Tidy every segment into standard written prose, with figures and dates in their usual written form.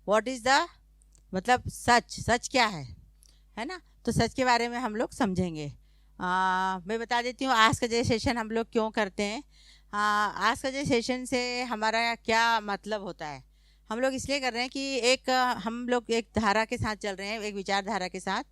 What is the मतलब सच, सच क्या है ना। तो सच के बारे में हम लोग समझेंगे। मैं बता देती हूँ आज का जो सेशन हम लोग क्यों करते हैं। आज का जो सेशन से हमारा क्या मतलब होता है, हम लोग इसलिए कर रहे हैं कि एक हम लोग एक धारा के साथ चल रहे हैं, एक विचारधारा के साथ,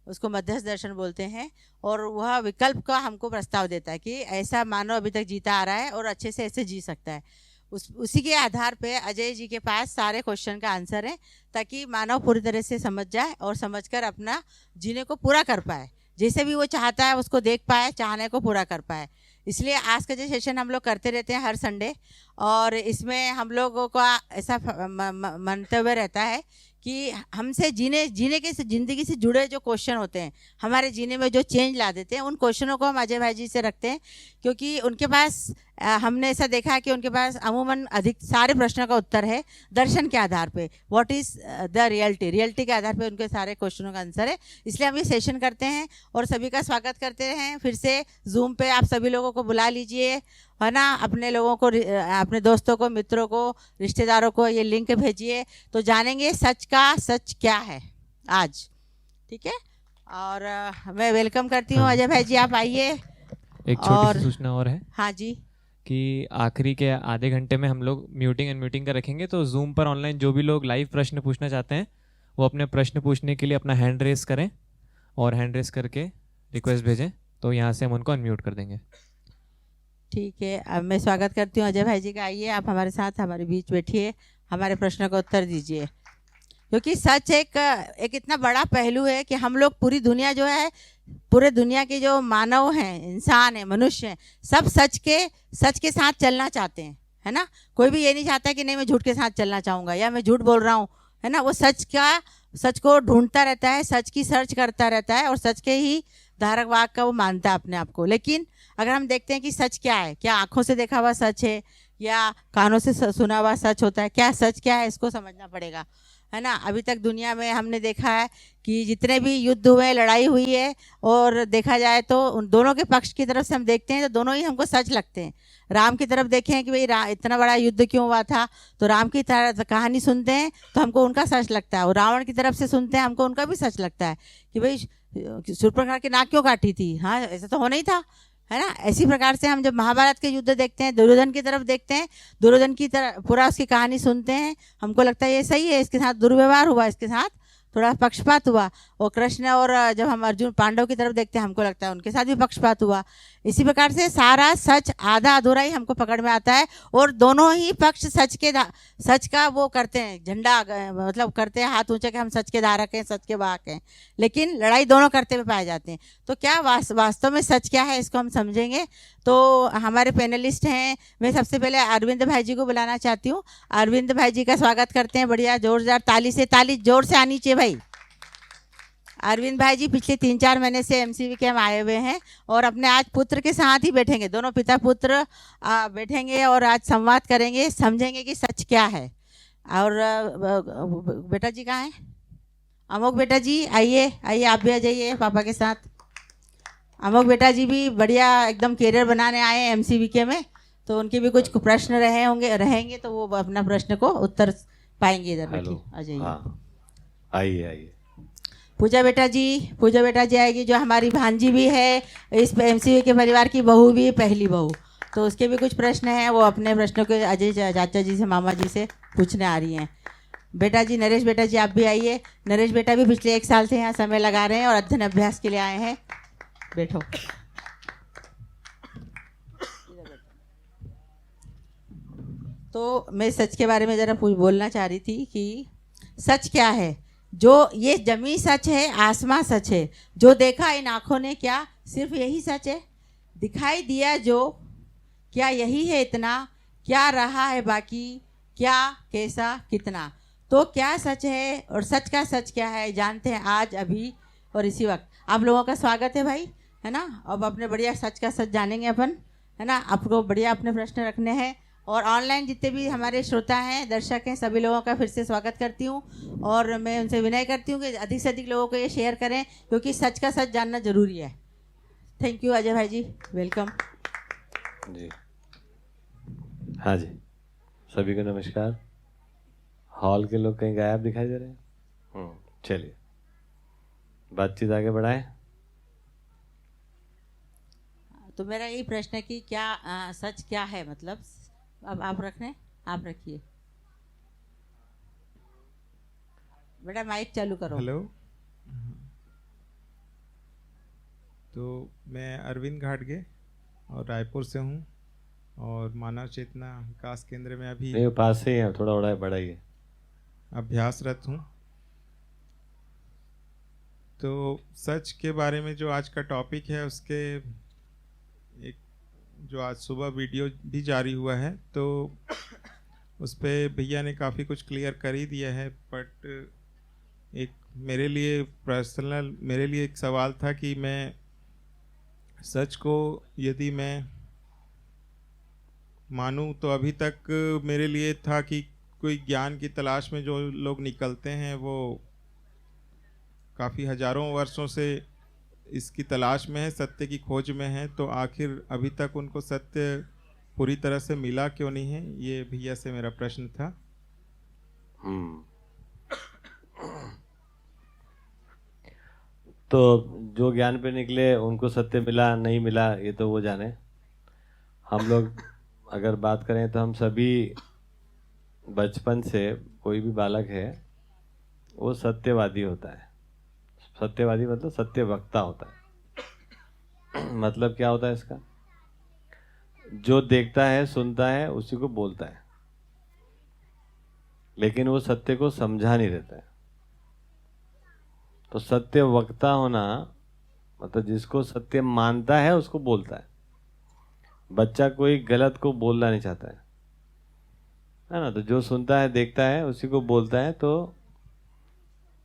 उसको मध्यस्थ दर्शन बोलते हैं। और वह विकल्प का हमको प्रस्ताव देता है कि ऐसा मानव अभी तक जीता आ रहा है और अच्छे से ऐसे जी सकता है। उसी के आधार पे अजय जी के पास सारे क्वेश्चन का आंसर है, ताकि मानव पूरी तरह से समझ जाए और समझकर अपना जीने को पूरा कर पाए, जैसे भी वो चाहता है उसको देख पाए, चाहने को पूरा कर पाए। इसलिए आज का जो सेशन हम लोग करते रहते हैं हर संडे, और इसमें हम लोगों का ऐसा मंतव्य रहता है कि हमसे जीने जीने के ज़िंदगी से जुड़े जो क्वेश्चन होते हैं, हमारे जीने में जो चेंज ला देते हैं, उन क्वेश्चनों को हम अजय भाई जी से रखते हैं। क्योंकि उनके पास हमने ऐसा देखा है कि उनके पास अमूमन अधिक सारे प्रश्नों का उत्तर है दर्शन के आधार पे। What is the reality, reality के आधार पे उनके सारे क्वेश्चनों का आंसर है। इसलिए हम ये सेशन करते हैं और सभी का स्वागत करते हैं। फिर से जूम पे आप सभी लोगों को बुला लीजिए, है ना, अपने लोगों को, अपने दोस्तों को, मित्रों को, रिश्तेदारों को ये लिंक भेजिए, तो जानेंगे सच का सच क्या है आज। ठीक है। और मैं वेलकम करती हूँ अजय भाई जी, आप आइए। एक छोटी सी सूचना और है। हाँ जी। कि आखिरी के आधे घंटे में हम लोग म्यूटिंग अनम्यूटिंग का रखेंगे, तो जूम पर ऑनलाइन जो भी लोग लाइव प्रश्न पूछना चाहते हैं वो अपने प्रश्न पूछने के लिए अपना हैंड रेस करें, और हैंड रेस करके रिक्वेस्ट भेजें, तो यहाँ से हम उनको अनम्यूट कर देंगे। ठीक है, अब मैं स्वागत करती हूँ अजय भाई जी का। आइए आप हमारे साथ हमारे बीच बैठिए, हमारे प्रश्नों का उत्तर दीजिए। क्योंकि सच एक इतना बड़ा पहलू है कि हम लोग पूरी दुनिया जो है, पूरे दुनिया के जो मानव हैं, इंसान हैं, मनुष्य हैं, सब सच के साथ चलना चाहते हैं, है ना। कोई भी ये नहीं चाहता कि नहीं मैं झूठ के साथ चलना चाहूँगा या मैं झूठ बोल रहा हूँ, है ना। वो सच को ढूंढता रहता है, सच की सर्च करता रहता है और सच के ही धारक वाक का वो मानता है अपने आप को। लेकिन अगर हम देखते हैं कि सच क्या है, क्या आंखों से देखा हुआ सच है या कानों से सुना हुआ सच होता है, क्या सच क्या है, इसको समझना पड़ेगा, है ना। अभी तक दुनिया में हमने देखा है कि जितने भी युद्ध हुए, लड़ाई हुई है, और देखा जाए तो उन दोनों के पक्ष की तरफ से हम देखते हैं तो दोनों ही हमको सच लगते हैं। राम की तरफ देखें कि भाई इतना बड़ा युद्ध क्यों हुआ था, तो राम की तरह कहानी सुनते हैं तो हमको उनका सच लगता है, और रावण की तरफ से सुनते हैं हमको उनका भी सच लगता है कि भाई शूर्पणखा की नाक क्यों काटी थी, हाँ ऐसा तो होना ही था, है ना। इसी प्रकार से हम जब महाभारत के युद्ध देखते हैं, दुर्योधन की तरफ देखते हैं, दुर्योधन की तरफ पूरा उसकी कहानी सुनते हैं, हमको लगता है ये सही है, इसके साथ दुर्व्यवहार हुआ, इसके साथ थोड़ा पक्षपात हुआ। और कृष्ण और जब हम अर्जुन पांडव की तरफ देखते हैं, हमको लगता है उनके साथ भी पक्षपात हुआ। इसी प्रकार से सारा सच आधा अधूरा ही हमको पकड़ में आता है, और दोनों ही पक्ष सच का वो करते हैं, झंडा मतलब करते हैं हाथ ऊंचे कि हम सच के धारक हैं, सच के वाहक हैं, लेकिन लड़ाई दोनों करते हुए पाए जाते हैं। तो क्या वास्तव में सच क्या है, इसको हम समझेंगे। तो हमारे पैनलिस्ट हैं, मैं सबसे पहले अरविंद भाई जी को बुलाना चाहती हूँ। अरविंद भाई जी का स्वागत करते हैं, बढ़िया जोरदार ताली जोर से आनी चाहिए भाई। अरविंद भाई जी पिछले 3-4 महीने से एमसीवी के हम आए हुए हैं, और अपने आज पुत्र के साथ ही बैठेंगे, दोनों पिता पुत्र बैठेंगे और आज संवाद करेंगे, समझेंगे कि सच क्या है। और बेटा जी कहाँ हैं? अमोक बेटा जी आइए, आइए आप भी आ जाइए पापा के साथ। अमोक बेटा जी भी बढ़िया एकदम कैरियर बनाने आए हैं एमसीवी के में, तो उनके भी कुछ प्रश्न रहेंगे तो वो अपना प्रश्न को उत्तर पाएंगे। इधर बैठिए, आ जाइए। हाँ, आइए आइए। पूजा बेटा जी आएगी, जो हमारी भांजी भी है, इस एमसीवी के परिवार की बहू भी, पहली बहू, तो उसके भी कुछ प्रश्न हैं, वो अपने प्रश्नों को अजय चाचा जी से, मामा जी से पूछने आ रही हैं। बेटा जी, नरेश बेटा जी आप भी आइए। नरेश बेटा भी पिछले 1 साल से यहाँ समय लगा रहे हैं और अध्ययन अभ्यास के लिए आए हैं। बैठो। तो मैं सच के बारे में ज़रा बोलना चाह रही थी कि सच क्या है। जो ये जमी सच है, आसमां सच है, जो देखा इन आँखों ने क्या सिर्फ यही सच है, दिखाई दिया जो क्या यही है इतना, क्या रहा है बाकी, क्या कैसा कितना। तो क्या सच है और सच का सच क्या है, जानते हैं आज अभी और इसी वक्त। आप लोगों का स्वागत है भाई, है ना। अब अपने बढ़िया सच का सच जानेंगे अपन, है ना। आपको बढ़िया अपने प्रश्न रखने हैं, और ऑनलाइन जितने भी हमारे श्रोता हैं, दर्शक हैं, सभी लोगों का फिर से स्वागत करती हूँ, और मैं उनसे विनय करती हूँ कि अधिक से अधिक लोगों को ये शेयर करें, क्योंकि सच का सच जानना जरूरी है। थैंक यू अजय भाई जी, वेलकम जी। हाँ जी, सभी को नमस्कार। हॉल के लोग कहीं गायब दिखाई दे रहे हैं? चलिए बातचीत आगे बढ़ाएं। तो मेरा यही प्रश्न है कि क्या सच क्या है, मतलब अब आप रखने, आप रखिए बेटा, माइक चालू करो। हेलो। तो मैं अरविंद घाटगे और रायपुर से हूँ और मानव चेतना विकास केंद्र में अभी नहीं, वो पास से ही है, थोड़ा बड़ा बढ़ाइए। अभ्यासरत हूँ। तो सच के बारे में जो आज का टॉपिक है, उसके एक जो आज सुबह वीडियो भी जारी हुआ है, तो उस पे भैया ने काफ़ी कुछ क्लियर कर ही दिया है। बट एक मेरे लिए पर्सनल, मेरे लिए एक सवाल था कि मैं सच को यदि मैं मानूं, तो अभी तक मेरे लिए था कि कोई ज्ञान की तलाश में जो लोग निकलते हैं वो काफ़ी हजारों वर्षों से इसकी तलाश में है, सत्य की खोज में है। तो आखिर अभी तक उनको सत्य पूरी तरह से मिला क्यों नहीं है, ये भैया से मेरा प्रश्न था। तो जो ज्ञान पे निकले उनको सत्य मिला नहीं मिला ये तो वो जाने। हम लोग अगर बात करें तो हम सभी बचपन से, कोई भी बालक है वो सत्यवादी होता है। सत्यवादी मतलब सत्य वक्ता होता है। मतलब क्या होता है इसका? जो देखता है सुनता है उसी को बोलता है, लेकिन वो सत्य को समझा नहीं रहता है। तो सत्य वक्ता होना मतलब जिसको सत्य मानता है उसको बोलता है। बच्चा कोई गलत को बोलना नहीं चाहता है ना। तो जो सुनता है देखता है उसी को बोलता है। तो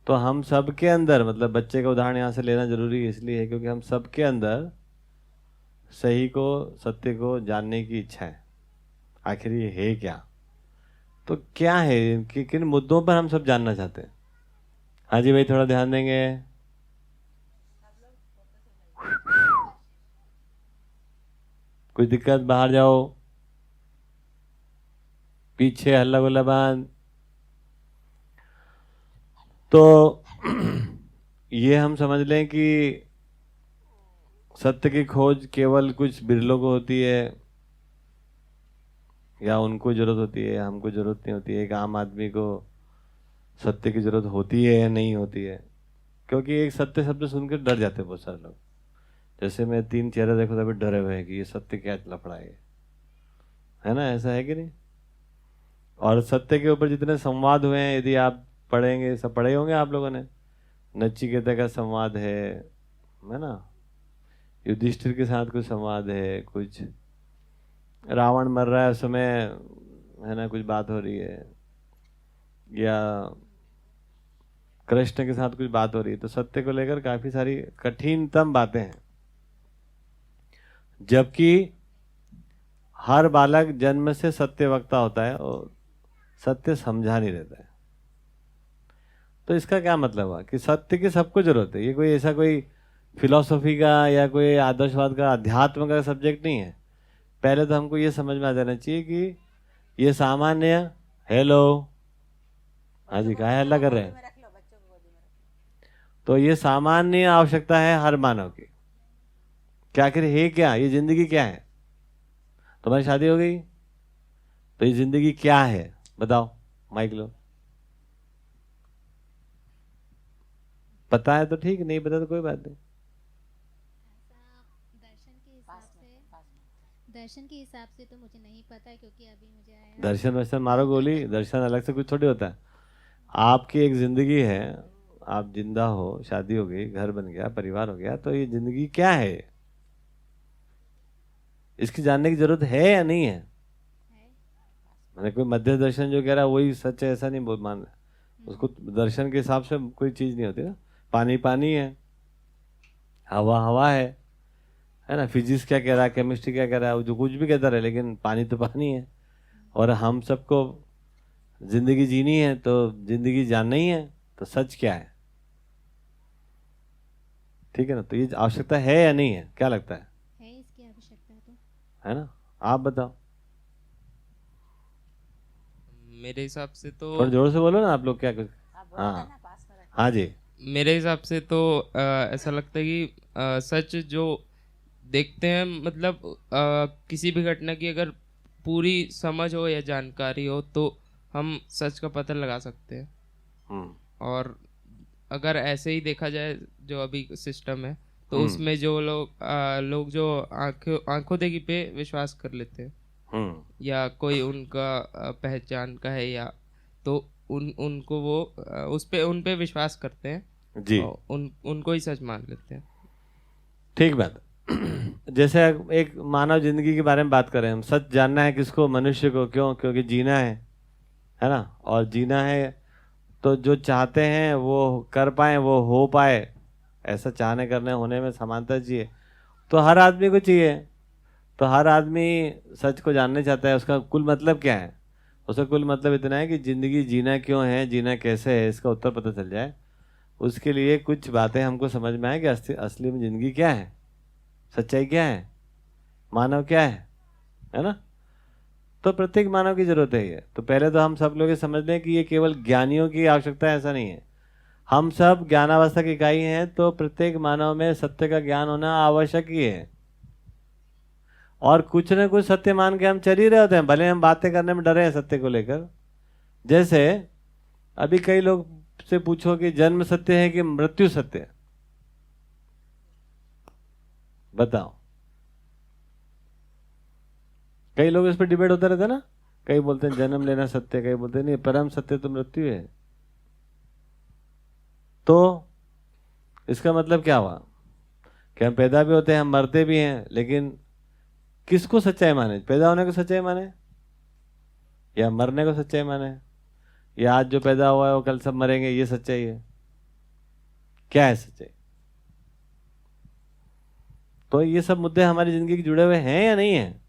हम सबके अंदर, मतलब बच्चे का उदाहरण यहाँ से लेना जरूरी इसलिए है क्योंकि हम सबके अंदर सही को, सत्य को जानने की इच्छा है। आखिर ये है क्या? तो क्या है कि किन मुद्दों पर हम सब जानना चाहते हैं? हाँ जी भाई, थोड़ा ध्यान देंगे। कुछ दिक्कत? बाहर जाओ, पीछे हल्ला गुल्ला बंद। तो ये हम समझ लें कि सत्य की खोज केवल कुछ बिरलों को होती है, या उनको जरूरत होती है, हमको जरूरत नहीं होती है। एक आम आदमी को सत्य की जरूरत होती है या नहीं होती है? क्योंकि एक सत्य शब्द सुनकर डर जाते हैं बहुत सारे लोग। जैसे मैं 3 चेहरे देखो तभी डरे हुए हैं कि ये सत्य क्या लफड़ा है ना? ऐसा है कि नहीं? और सत्य के ऊपर जितने संवाद हुए हैं, यदि आप पढ़ेंगे, सब पढ़े होंगे आप लोगों ने। नचिकेता का संवाद है ना? युधिष्ठिर के साथ कुछ संवाद है, कुछ रावण मर रहा है उस समय है ना, कुछ बात हो रही है, या कृष्ण के साथ कुछ बात हो रही है। तो सत्य को लेकर काफी सारी कठिनतम बातें हैं, जबकि हर बालक जन्म से सत्य वक्ता होता है और सत्य समझा नहीं रहता है। तो इसका क्या मतलब हुआ कि सत्य की सबको जरूरत है। ये कोई ऐसा कोई फिलॉसफी का या कोई आदर्शवाद का, अध्यात्म का सब्जेक्ट नहीं है। पहले तो हमको ये समझ में आ जाना चाहिए कि ये सामान्य, हेलो, हाँ जी, काहे हल्ला कर रहे हैं? तो ये सामान्य आवश्यकता है हर मानव की। क्या आखिर है क्या? ये जिंदगी क्या है? तुम्हारी शादी हो गई तो ये जिंदगी क्या है बताओ? माइक लो। पता है तो ठीक, नहीं पता तो कोई बात नहीं। दर्शन के हिसाब से तो मुझे नहीं पता है, क्योंकि अभी मुझे आया। दर्शन वर्शन मारो गोली, दर्शन अलग से कुछ थोड़ी होता है। आपकी एक जिंदगी है, आप जिंदा हो, शादी हो गई, घर बन गया, परिवार हो गया, तो ये जिंदगी क्या है? इसकी जानने की जरूरत है या नहीं है? मैंने कोई मध्य दर्शन जो कह रहा है वही सच है ऐसा नहीं बोल मान रहा। उसको दर्शन के हिसाब से कोई चीज नहीं होती ना। पानी पानी है, हवा हवा है ना? फिजिक्स क्या कह रहा है, केमिस्ट्री क्या कह रहा है, जो कुछ भी कहता रहे, लेकिन पानी तो पानी है। और हम सबको जिंदगी जीनी है, तो जिंदगी जानना ही है, तो सच क्या है? ठीक है ना? तो ये आवश्यकता है या नहीं है, क्या लगता है? इसकी आवश्यकता तो है ना? आप बताओ। मेरे हिसाब से तो थोड़ा जोर से बोलो ना आप लोग, क्या कुछ। हाँ हाँ जी। मेरे हिसाब से तो ऐसा लगता है कि सच जो देखते हैं, मतलब किसी भी घटना की अगर पूरी समझ हो या जानकारी हो तो हम सच का पता लगा सकते हैं। हम्म और अगर ऐसे ही देखा जाए जो अभी सिस्टम है तो हम्म उसमें जो लोग जो आंखों देखी पे विश्वास कर लेते हैं, या कोई उनका पहचान का है, या तो उनको वो उन पे विश्वास करते हैं जी। और उनको ही सच मान लेते हैं। ठीक बात। जैसे एक मानव जिंदगी के बारे में बात करें हम, सच जानना है किसको? मनुष्य को। क्यों? क्योंकि जीना है ना? और जीना है तो जो चाहते हैं वो कर पाए, वो हो पाए, ऐसा चाहने करने होने में समानता चाहिए। तो हर आदमी को चाहिए। तो हर आदमी सच को जानना चाहता है। उसका कुल मतलब क्या है? उसका कुल मतलब इतना है कि ज़िंदगी जीना क्यों है, जीना कैसे है, इसका उत्तर पता चल जाए। उसके लिए कुछ बातें हमको समझ में आए कि असली में ज़िंदगी क्या है, सच्चाई क्या है, मानव क्या है ना? तो प्रत्येक मानव की जरूरत है ये। तो पहले तो हम सब लोग ये समझ लें कि ये केवल ज्ञानियों की आवश्यकता है, ऐसा नहीं है। हम सब ज्ञानावस्था की इकाई हैं, तो प्रत्येक मानव में सत्य का ज्ञान होना आवश्यक ही है। और कुछ न कुछ सत्य मान के हम चल ही रहे होते हैं, भले हम बातें करने में डरे हैं सत्य को लेकर। जैसे अभी कई लोग से पूछो कि जन्म सत्य है कि मृत्यु सत्य है, बताओ। कई लोग इस पर डिबेट होता रहता है ना। कई बोलते हैं जन्म लेना सत्य, कई बोलते हैं नहीं, परम सत्य तो मृत्यु है। तो इसका मतलब क्या हुआ कि हम पैदा भी होते हैं, हम मरते भी हैं, लेकिन किसको सच्चाई माने? पैदा होने को सच्चाई माने या मरने को सच्चाई माने? या आज जो पैदा हुआ है वो कल सब मरेंगे, ये सच्चाई है? क्या है सच्चाई? तो ये सब मुद्दे हमारी जिंदगी के जुड़े हुए हैं या नहीं है?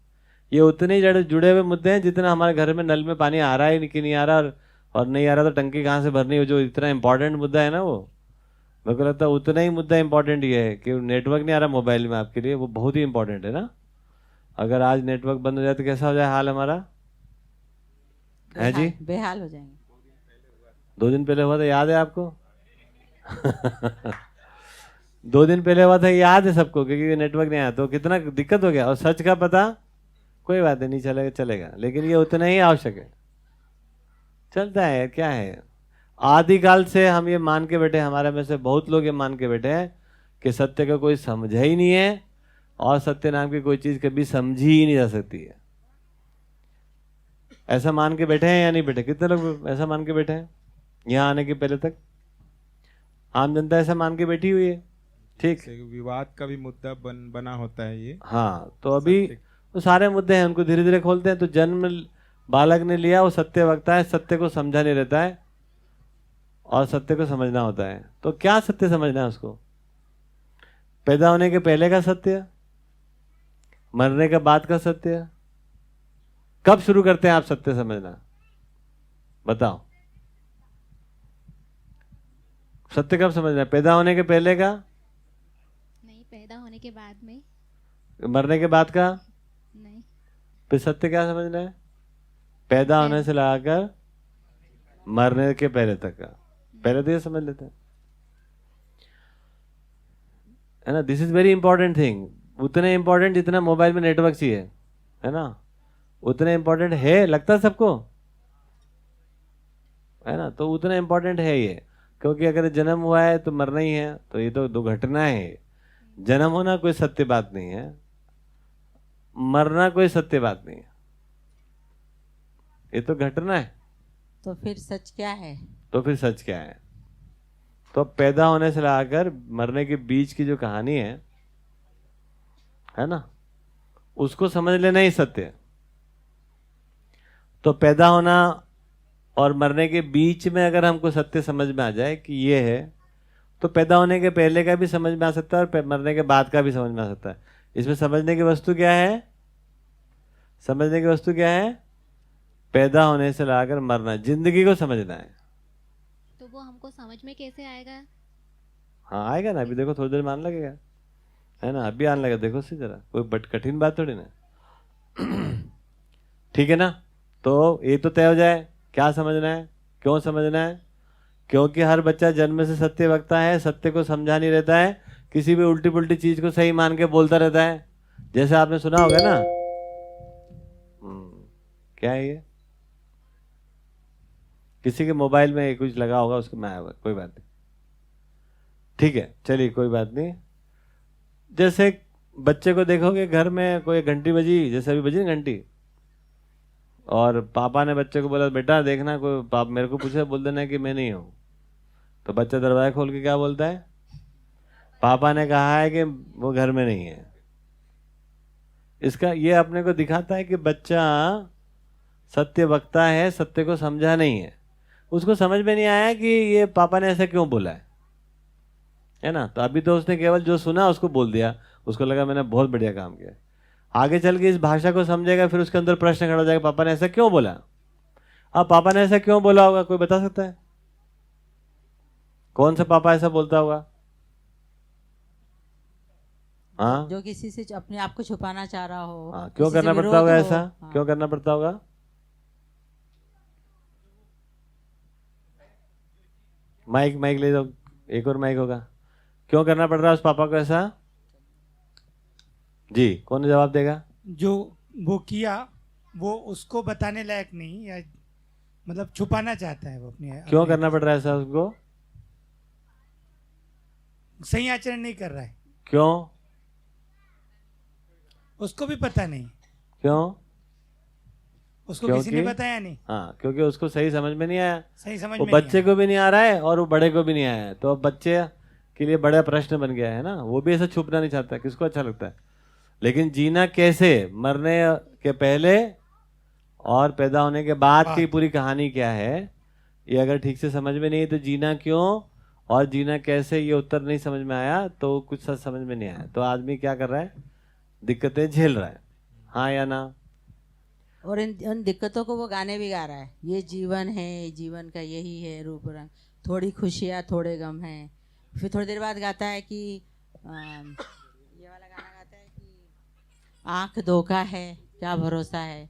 ये उतने ही जुड़े हुए मुद्दे हैं जितना हमारे घर में नल में पानी आ रहा है कि नहीं आ रहा, और नहीं आ रहा तो टंकी कहाँ से भरनी हो, जो इतना इंपॉर्टेंट मुद्दा है ना, वो मेरे को लगता है उतना ही मुद्दा इंपॉर्टेंट ये है कि नेटवर्क नहीं आ रहा मोबाइल में आपके लिए, वो बहुत ही इंपॉर्टेंट है ना। अगर आज नेटवर्क बंद हो जाए तो कैसा हो जाए हाल हमारा, है जी? बेहाल हो जाएंगे। 2 दिन पहले हुआ था, याद है आपको? 2 दिन पहले हुआ था, याद है सबको, क्योंकि नेटवर्क नहीं आया तो कितना दिक्कत हो गया। और सच का पता कोई बात नहीं, चलेगा चलेगा, लेकिन ये उतना ही आवश्यक है। चलता है, क्या है, आदिकाल से हम ये मान के बैठे, हमारे में से बहुत लोग ये मान के बैठे हैं कि सत्य का कोई समझा ही नहीं है, और सत्य नाम की कोई चीज कभी समझी ही नहीं जा सकती है। ऐसा मान के बैठे हैं या नहीं बैठे? कितने लोग ऐसा मान के बैठे हैं? यहाँ आने के पहले तक आम जनता ऐसा मान के बैठी हुई है। ठीक, विवाद का भी मुद्दा बना होता है ये। हाँ, तो अभी वो सारे मुद्दे हैं, उनको धीरे धीरे खोलते हैं। तो जन्म बालक ने लिया, वो सत्य वक्ता है, सत्य को समझा नहीं रहता है, और सत्य को समझना होता है। तो क्या सत्य समझना है उसको? पैदा होने के पहले का सत्य, मरने के बाद का सत्य? कब शुरू करते हैं आप सत्य समझना, बताओ? सत्य कब समझना है? पैदा होने के पहले का? नहीं, पैदा होने के बाद में। मरने के बाद का? नहीं, फिर सत्य क्या समझना है? पैदा होने से लगाकर मरने के पहले तक का। पहले तो ये समझ लेते हैं, है ना? This is very important thing. उतने इंपॉर्टेंट जितना मोबाइल में नेटवर्क चाहिए, है ना, उतने इंपॉर्टेंट है। लगता है सबको, है ना? तो उतना इंपॉर्टेंट है ये, क्योंकि अगर जन्म हुआ है तो मरना ही है, तो ये तो 2 घटनाएं है। जन्म होना कोई सत्य बात नहीं है, मरना कोई सत्य बात नहीं है, ये तो घटना है। तो फिर सच क्या है? तो फिर सच क्या है? तो पैदा होने से लगाकर मरने के बीच की जो कहानी है ना, उसको समझ लेना ही सत्य है। तो पैदा होना और मरने के बीच में अगर हमको सत्य समझ में आ जाए कि ये है, तो पैदा होने के पहले का भी समझ में आ सकता है और मरने के बाद का भी समझ में आ सकता है। इसमें समझने की वस्तु क्या है? समझने की वस्तु क्या है? पैदा होने से लगाकर मरना, जिंदगी को समझना है। तो वो हमको समझ में कैसे आएगा? हाँ, आएगा ना, अभी देखो थोड़ी देर में आने लगेगा, है ना? अभी आने लगेगा, देखो सी जरा, कोई बट कठिन बात थोड़ी ना। ठीक है ना? तो ये तो तय हो जाए क्या समझना है, क्यों समझना है? क्योंकि हर बच्चा जन्म से सत्य वक्ता है, सत्य को समझा नहीं रहता है, किसी भी उल्टी पुल्टी चीज को सही मान के बोलता रहता है। जैसे आपने सुना होगा ना, क्या है ये, किसी के मोबाइल में कुछ लगा होगा, उसको में आया होगा, कोई बात नहीं, ठीक है, चलिए कोई बात नहीं। जैसे बच्चे को देखोगे घर में कोई घंटी बजी, जैसे अभी बजी ना घंटी, और पापा ने बच्चे को बोला बेटा देखना कोई पाप मेरे को पूछे बोल देना कि मैं नहीं हूं, तो बच्चा दरवाजा खोल के क्या बोलता है, पापा ने कहा है कि वो घर में नहीं है। इसका ये अपने को दिखाता है कि बच्चा सत्य वक्ता है, सत्य को समझा नहीं है, उसको समझ में नहीं आया कि ये पापा ने ऐसा क्यों बोला है ना। तो अभी तो उसने केवल जो सुना उसको बोल दिया, उसको लगा मैंने बहुत बढ़िया काम किया। आगे चल के इस भाषा को समझेगा, फिर उसके अंदर प्रश्न खड़ा हो जाएगा, पापा ने ऐसा क्यों बोला। अब पापा ने ऐसा क्यों बोला होगा, कोई बता सकता है? कौन सा पापा ऐसा बोलता होगा? हाँ, जो किसी से अपने आप को छुपाना चाह रहा हो। हाँ, क्यों किसी से करना पड़ता विरोध होगा हो। ऐसा? हाँ। क्यों करना पड़ता होगा? माइक माइक ले जाओ, एक और माइक होगा। क्यों करना पड़ रहा है उस पापा को ऐसा? जी, कौन जवाब देगा? जो वो किया वो उसको बताने लायक नहीं, या मतलब छुपाना चाहता है वो अपने। क्यों करना पड़ रहा है ऐसा उसको? सही आचरण नहीं कर रहा है, क्यों? उसको भी पता नहीं, क्यों? उसको किसी ने क्योंकि बताया नहीं, हाँ, क्योंकि उसको सही समझ में नहीं आया, सही समझ वो में नहीं बच्चे आया। को भी नहीं आ रहा है और वो बड़े को भी नहीं आया है, तो अब बच्चे के लिए बड़ा प्रश्न बन गया है ना। वो भी ऐसा छुपना नहीं चाहता, किसको अच्छा लगता है। लेकिन जीना कैसे, मरने के पहले और पैदा होने के बाद की पूरी कहानी क्या है, ये अगर ठीक से समझ में नहीं है तो जीना क्यों और जीना कैसे, ये उत्तर नहीं समझ में आया तो कुछ सच समझ में नहीं आया, तो आदमी क्या कर रहा है, दिक्कतें झेल रहा है। हाँ या ना? और इन दिक्कतों को वो गाने भी गा रहा है। ये जीवन है, जीवन का यही है रूप रंग, थोड़ी खुशियाँ थोड़े गम हैं। फिर थोड़ी देर बाद गाता है कि ये वाला गाना गाता है कि आँख धोखा है क्या भरोसा है।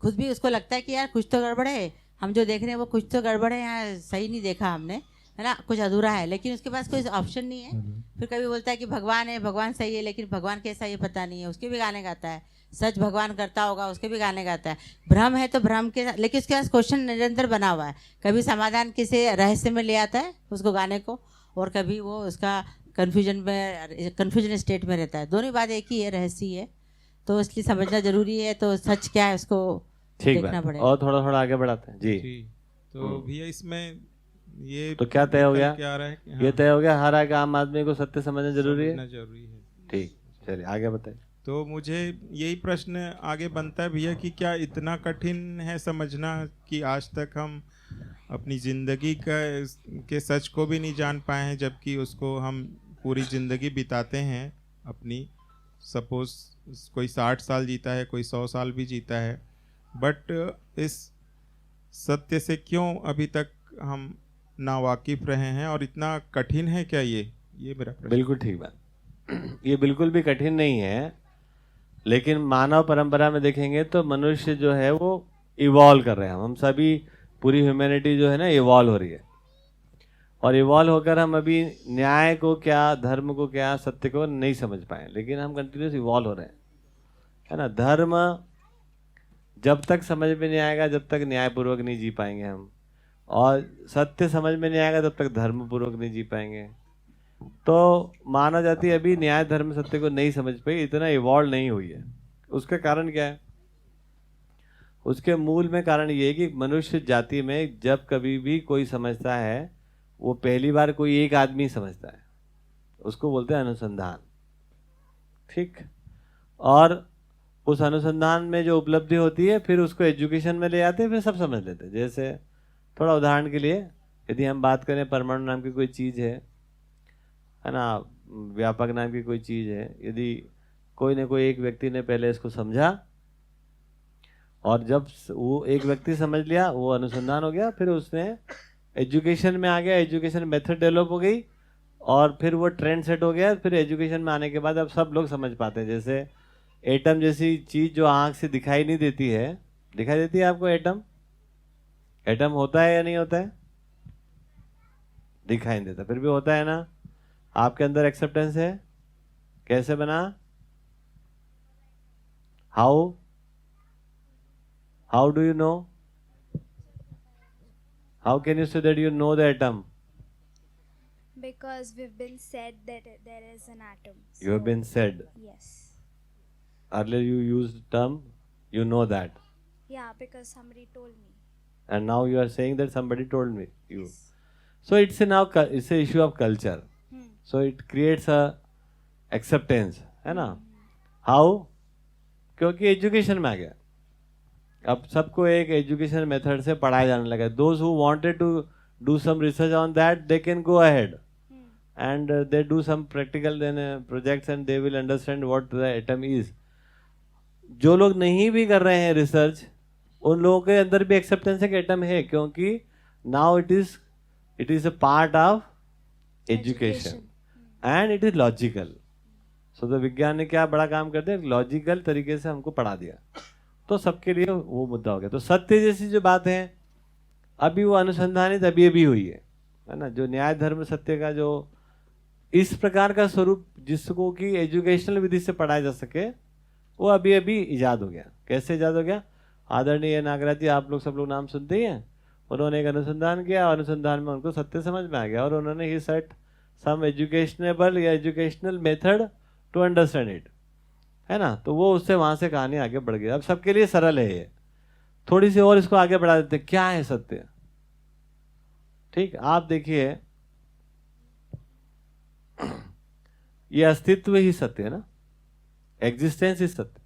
खुद भी उसको लगता है कि यार कुछ तो गड़बड़ है, हम जो देख रहे हैं वो कुछ तो गड़बड़ है, यहाँ सही नहीं देखा हमने, है ना, कुछ अधूरा है। लेकिन उसके पास कोई ऑप्शन नहीं है। फिर कभी बोलता है कि भगवान है, भगवान सही है, लेकिन भगवान कैसा ये पता नहीं है, उसके भी गाने गाता है। सच भगवान करता होगा, उसके भी गाने गाता है। भ्रम है तो भ्रम के, लेकिन उसके पास क्वेश्चन निरंतर बना हुआ है। कभी समाधान किसी रहस्य में ले आता है उसको गाने को, और कभी वो उसका कन्फ्यूजन स्टेट में रहता है। दोनों बात एक ही है, रहस्य है, तो इसलिए समझना जरूरी है। तो सच क्या है उसको ठीक देखना बात, पड़ेगा। और थोड़ा थोड़ा आगे बढ़ाते हैं जी। जी, तो भैया इसमें ये तो क्या तय हो गया? क्या आ रहा है कि ये तय हो गया, हर एक आम आदमी को सत्य समझना जरूरी है। समझना जरूरी है। ठीक, चलिए आगे बताइए। तो मुझे यही प्रश्न आगे बनता है भैया कि क्या इतना कठिन है समझना कि आज तक हम अपनी ज़िंदगी के सच को भी नहीं जान पाए हैं, जबकि उसको हम पूरी ज़िंदगी बिताते हैं अपनी। सपोज कोई 60 साल जीता है, कोई 100 साल भी जीता है, बट इस सत्य से क्यों अभी तक हम नावाकिफ रहे हैं, और इतना कठिन है क्या ये मेरा प्रश्न। बिल्कुल ठीक बात, ये बिल्कुल भी कठिन नहीं है। लेकिन मानव परंपरा में देखेंगे तो मनुष्य जो है वो इवॉल्व कर रहे हैं। हम सभी, पूरी ह्यूमैनिटी जो है ना, इवॉल्व हो रही है, और इवॉल्व होकर हम अभी न्याय को क्या, धर्म को क्या, सत्य को नहीं समझ पाए, लेकिन हम कंटिन्यूस इवॉल्व हो रहे हैं, है ना। धर्म जब तक समझ में नहीं आएगा जब तक न्यायपूर्वक नहीं जी पाएंगे हम, और सत्य समझ में नहीं आएगा तब तक धर्मपूर्वक नहीं जी पाएंगे। तो मानव जाति अभी न्याय धर्म सत्य को नहीं समझ पाई, इतना इवॉल्व नहीं हुई है। उसका कारण क्या है? उसके मूल में कारण ये है कि मनुष्य जाति में जब कभी भी कोई समझता है, वो पहली बार कोई एक आदमी समझता है, उसको बोलते हैं अनुसंधान। ठीक, और उस अनुसंधान में जो उपलब्धि होती है फिर उसको एजुकेशन में ले आते हैं, फिर सब समझ लेते हैं। जैसे थोड़ा उदाहरण के लिए यदि हम बात करें, परमाणु नाम की कोई चीज़ है ना, व्यापक नाम की कोई चीज़ है, यदि कोई ना कोई एक व्यक्ति ने पहले इसको समझा, और जब वो एक व्यक्ति समझ लिया, वो अनुसंधान हो गया, फिर उसने एजुकेशन में आ गया, एजुकेशन मेथड डेवलप हो गई, और फिर वो ट्रेंड सेट हो गया। फिर एजुकेशन में आने के बाद अब सब लोग समझ पाते हैं। जैसे एटम जैसी चीज़ जो आँख से दिखाई नहीं देती है, दिखाई देती है आपको एटम? एटम होता है या नहीं होता है? दिखाई नहीं देता, फिर भी होता है ना। आपके अंदर एक्सेप्टेंस है? कैसे बना? How how do you know? How can you say that you know the atom? Because we've been said that there is an atom. You have been said. Yes. Earlier you used term, you know that. Yeah, because somebody told me. And now you are saying that somebody told me. You. So it's a now it's a issue of culture. So it creates a acceptance, है ना? How? क्योंकि education में आ गया। अब सबको एक education method से पढ़ाया जाने लगा। Those who wanted to do some research on that, they can go ahead. And they do some practical then projects and they will understand what the atom is. जो लोग नहीं भी कर रहे हैं रिसर्च, उन लोगों के अंदर भी एक्सेप्टेंस है कि एटम है, क्योंकि now it is a part of education and it is logical. So तो विज्ञान ने क्या बड़ा काम कर दिया, लॉजिकल तरीके से हमको पढ़ा दिया, तो सबके लिए वो मुद्दा हो गया। तो सत्य जैसी जो बात है अभी वो अनुसंधानित अभी हुई है ना। जो न्याय धर्म सत्य का जो इस प्रकार का स्वरूप जिसको कि एजुकेशनल विधि से पढ़ाया जा सके, वो अभी इजाद हो गया। कैसे इजाद हो गया? आदरणीय नागराज जी, आप लोग सब लोग नाम सुनते ही हैं। उन्होंने एक अनुसंधान किया, अनुसंधान में उनको सत्य समझ में आ गया और उन्होंने ही सेट सम एजुकेशनेबल या educational method to understand it, है ना। तो वो उससे वहां से कहानी आगे बढ़ गई। अब सबके लिए सरल है ये, थोड़ी सी और इसको आगे बढ़ा देते। क्या है सत्य? ठीक, आप देखिए, ये अस्तित्व ही सत्य है ना, एग्जिस्टेंस ही सत्य।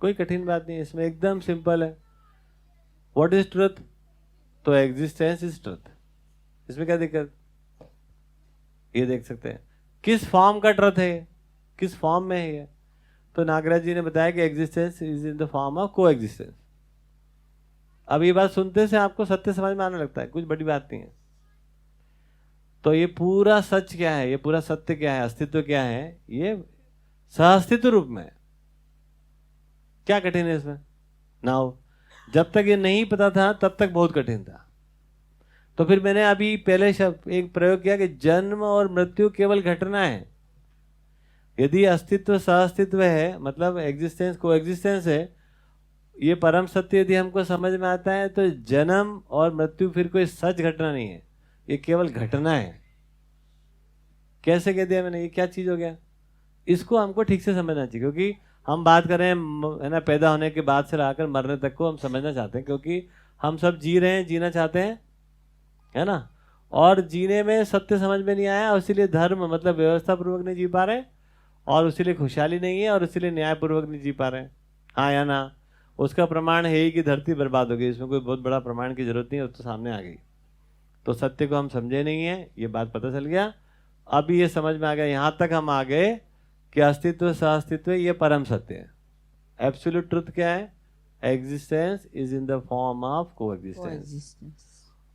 कोई कठिन बात नहीं है इसमें, एकदम सिंपल है। What is truth? तो एग्जिस्टेंस इज ट्रुथ। इसमें क्या दिक्कत? ये देख सकते हैं किस फॉर्म का ट्रुथ है, किस फॉर्म में है ये। तो नागराज जी ने बताया कि existence is in the form of को एग्जिस्टेंस। अब ये बात सुनते से आपको सत्य समझ में आने लगता है, कुछ बड़ी बात नहीं है। तो ये पूरा सच क्या है, ये पूरा सत्य क्या है, अस्तित्व क्या है, ये सहअस्तित्व रूप में है। क्या कठिन है इसमें? नाउ जब तक ये नहीं पता था तब तक बहुत कठिन था। तो फिर मैंने अभी पहले शब्द एक प्रयोग किया कि जन्म और मृत्यु केवल घटना है। यदि अस्तित्व सहअस्तित्व है, मतलब एग्जिस्टेंस को एग्जिस्टेंस है, ये परम सत्य यदि हमको समझ में आता है, तो जन्म और मृत्यु फिर कोई सच घटना नहीं है, ये केवल घटना है। कैसे कह दिया मैंने? ये क्या चीज हो गया? इसको हमको ठीक से समझना चाहिए, क्योंकि हम बात कर रहे हैं, है ना, पैदा होने के बाद से लाकर मरने तक को हम समझना चाहते हैं, क्योंकि हम सब जी रहे हैं, जीना चाहते हैं, है ना। और जीने में सत्य समझ में नहीं आया, इसीलिए धर्म मतलब व्यवस्था पूर्वक नहीं जी पा रहे, और इसीलिए खुशहाली नहीं है, और इसीलिए न्याय पूर्वक नहीं जी पा रहे। हाँ या ना? उसका प्रमाण है ही कि धरती बर्बाद हो गई, इसमें कोई बहुत बड़ा प्रमाण की जरूरत नहीं है, वो तो सामने आ गई। तो सत्य को हम समझे नहीं है, ये बात पता चल गया। अब ये समझ में आ गया, यहां तक हम आ गए कि अस्तित्व सहअस्तित्व ये परम सत्य है। एब्सोल्यूट ट्रुथ क्या है? Existence is in the form of को एग्जिस्टेंस।